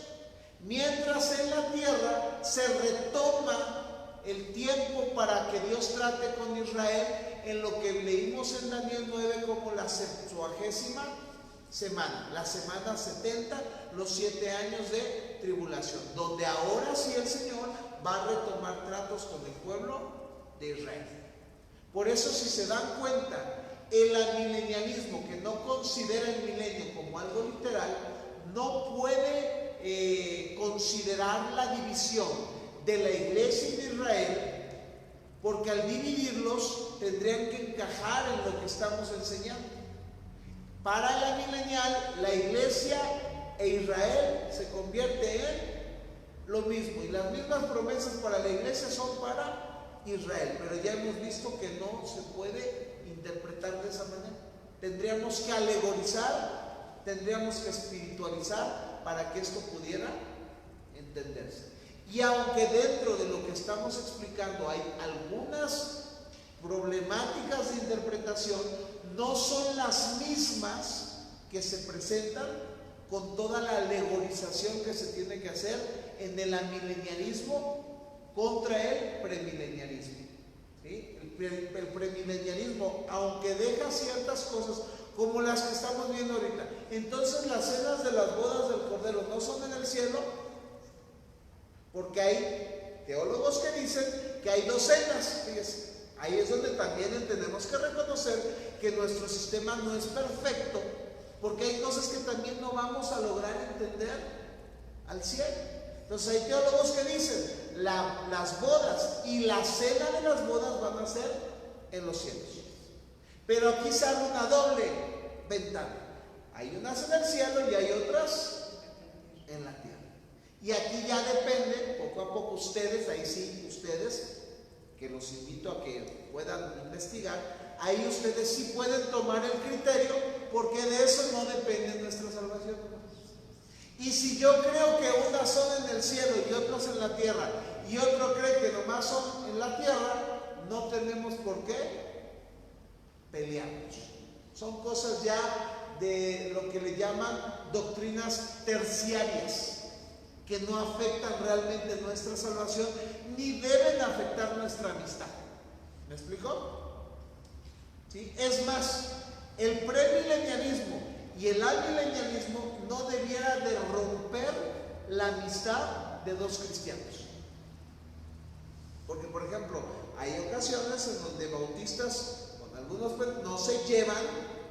Mientras en la tierra se retoma el tiempo para que Dios trate con Israel en lo que leímos en Daniel 9 como la 70ª semana, la semana 70, los 7 años de tribulación, donde ahora sí el Señor va a retomar tratos con el pueblo de Israel. Por eso, si se dan cuenta, el amilenialismo, que no considera el milenio como algo literal, no puede considerar la división de la iglesia y de Israel, porque al dividirlos tendrían que encajar en lo que estamos enseñando. Para el amilenial, la iglesia e Israel se convierte en lo mismo, y las mismas promesas para la iglesia son para Israel, pero ya hemos visto que no se puede interpretar de esa manera. Tendríamos que alegorizar, tendríamos que espiritualizar para que esto pudiera entenderse. Y aunque dentro de lo que estamos explicando hay algunas problemáticas de interpretación, no son las mismas que se presentan con toda la alegorización que se tiene que hacer en el amilenialismo contra el premilenialismo, ¿sí? El premilenialismo, aunque deja ciertas cosas como las que estamos viendo ahorita, entonces las cenas de las bodas del Cordero no son en el cielo, Porque hay teólogos que dicen que hay 2 cenas. Fíjense, ahí es donde también tenemos que reconocer que nuestro sistema no es perfecto, porque hay cosas que también no vamos a lograr entender al 100. Entonces hay teólogos que dicen las bodas y la cena de las bodas van a ser en los cielos. Pero aquí se abre una doble ventana. Hay unas en el cielo y hay otras en la tierra. Y aquí ya depende, poco a poco ustedes, ahí sí, ustedes, que los invito a que puedan investigar, ahí ustedes sí pueden tomar el criterio, porque de eso no depende nuestra salvación. Y si yo creo que unas son en el cielo y otras en la tierra, y otro cree que nomás son en la tierra, no tenemos por qué pelearnos. Son cosas ya de lo que le llaman doctrinas terciarias, que no afectan realmente nuestra salvación, ni deben afectar nuestra amistad. ¿Me explico? ¿Sí? Es más, el premilenialismo y el amilenialismo no debiera de romper la amistad de 2 cristianos. Porque, por ejemplo, hay ocasiones en donde bautistas con algunos no se llevan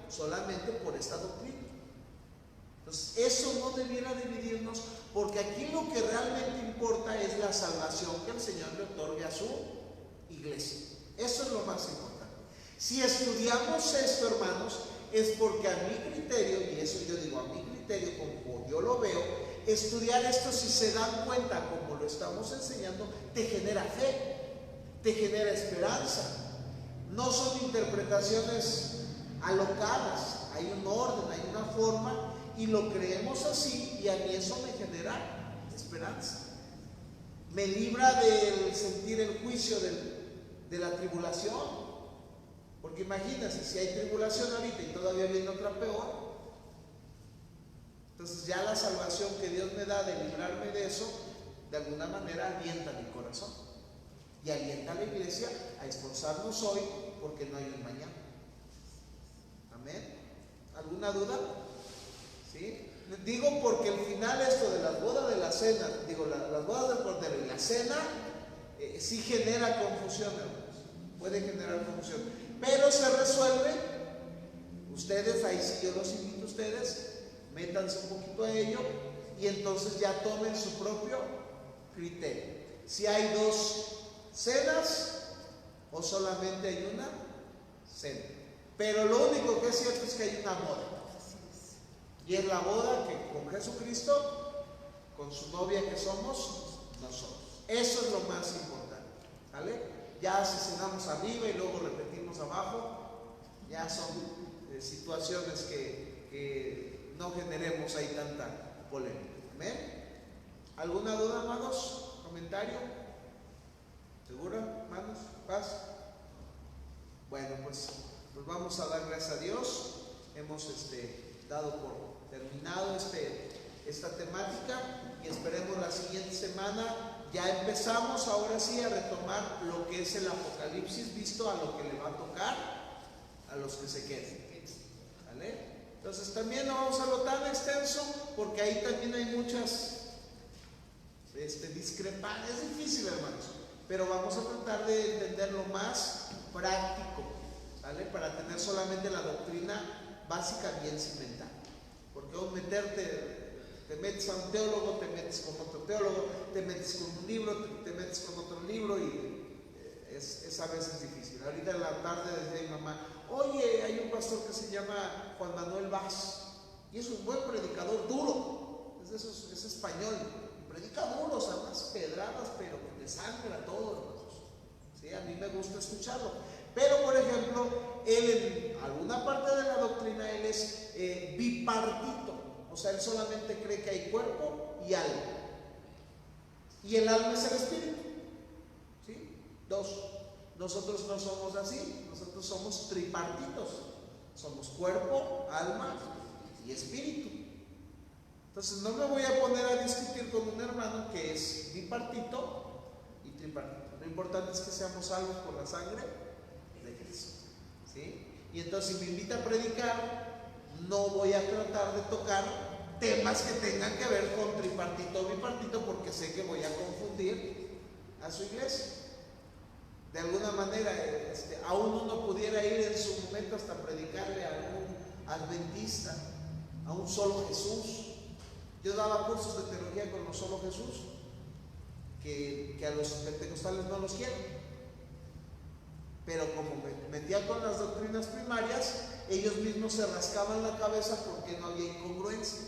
solamente por esta doctrina. Entonces, eso no debiera dividirnos, porque aquí lo que realmente importa es la salvación que el Señor le otorgue a su iglesia. Eso es lo más importante. Si estudiamos esto, hermanos, es porque a mi criterio, y eso yo digo a mi criterio, como yo lo veo, estudiar esto, si se dan cuenta, como lo estamos enseñando, te genera fe, te genera esperanza. No son interpretaciones alocadas, hay un orden, hay una forma, y lo creemos así, y a mí eso me genera esperanza. Me libra del sentir el juicio de la tribulación. Porque imagínense, si hay tribulación ahorita y todavía viene otra peor, entonces ya la salvación que Dios me da de librarme de eso, de alguna manera alienta mi corazón y alienta a la iglesia a esforzarnos hoy, porque no hay un mañana. Amén. ¿Alguna duda? ¿Sí? Digo porque al final esto de las bodas de la cena, digo las bodas del Cordero y la cena, sí genera confusión, hermanos. Puede generar confusión, pero se resuelve. Ustedes, ahí sí yo los invito a ustedes, métanse un poquito a ello y entonces ya tomen su propio criterio. Si hay 2 cenas o solamente hay una cena. Pero lo único que es cierto es que hay una boda. Y es la boda que con Jesucristo, con su novia que somos nosotros. Eso es lo más importante. ¿Vale? Ya si cenamos arriba y luego repetimos abajo, ya son situaciones que no generemos ahí tanta polémica. ¿Amén? ¿Alguna duda, hermanos? ¿Comentario? ¿Seguro, hermanos? ¿Paz? Bueno, pues vamos a dar gracias a Dios. Hemos dado por terminado esta temática y esperemos la siguiente semana. Ya empezamos ahora sí a retomar lo que es el Apocalipsis, visto a lo que le va a tocar a los que se queden. ¿Vale? Entonces también no vamos a lo tan extenso, porque ahí también hay muchas discrepancias. Es difícil, hermanos, pero vamos a tratar de entenderlo más práctico, ¿vale? Para tener solamente la doctrina básica bien cimentada. Porque vos te metes a un teólogo, te metes con otro teólogo, te metes con un libro, te metes con otro libro, y es a veces difícil. Ahorita en la tarde decía mi mamá: oye, hay un pastor que se llama Juan Manuel Vaz, y es un buen predicador duro, es español, predica duro, o sea, unas pedradas, pero de sangre a todos, hermanos. ¿Sí? A mí me gusta escucharlo. Pero, por ejemplo, él en alguna parte de la doctrina, él es bipartito. O sea, él solamente cree que hay cuerpo y alma. Y el alma es el espíritu. ¿Sí? 2. Nosotros no somos así. Nosotros somos tripartitos. Somos cuerpo, alma y espíritu. Entonces, no me voy a poner a discutir con un hermano que es bipartito y tripartito. Lo importante es que seamos salvos por la sangre de Cristo. ¿Sí? Y entonces, si me invita a predicar, no voy a tratar de tocar temas que tengan que ver con tripartito o bipartito, porque sé que voy a confundir a su iglesia. De alguna manera, aún uno pudiera ir en su momento hasta predicarle a un adventista, a un solo Jesús. Yo daba cursos de teología con los solo Jesús, que a los pentecostales no los quiero. Pero como me metía con las doctrinas primarias, ellos mismos se rascaban la cabeza porque no había incongruencia.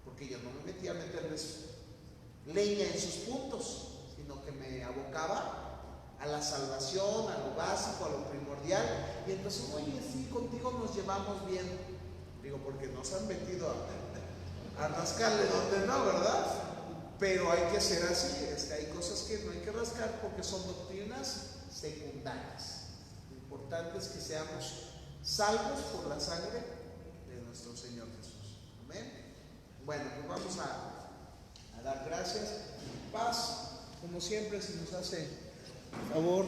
Porque yo no me metía a meterles leña en sus puntos, sino que me abocaba a la salvación, a lo básico, a lo primordial. Y entonces, oye, sí, contigo nos llevamos bien. Digo, porque nos han metido a rascarle donde no, ¿verdad? Pero hay que ser así. Hay cosas que no hay que rascar porque son doctrinas secundarias. Lo importante es que seamos salvos por la sangre de nuestro Señor Jesús. Amén. Bueno, pues vamos a dar gracias. Paz, como siempre, si nos hace favor.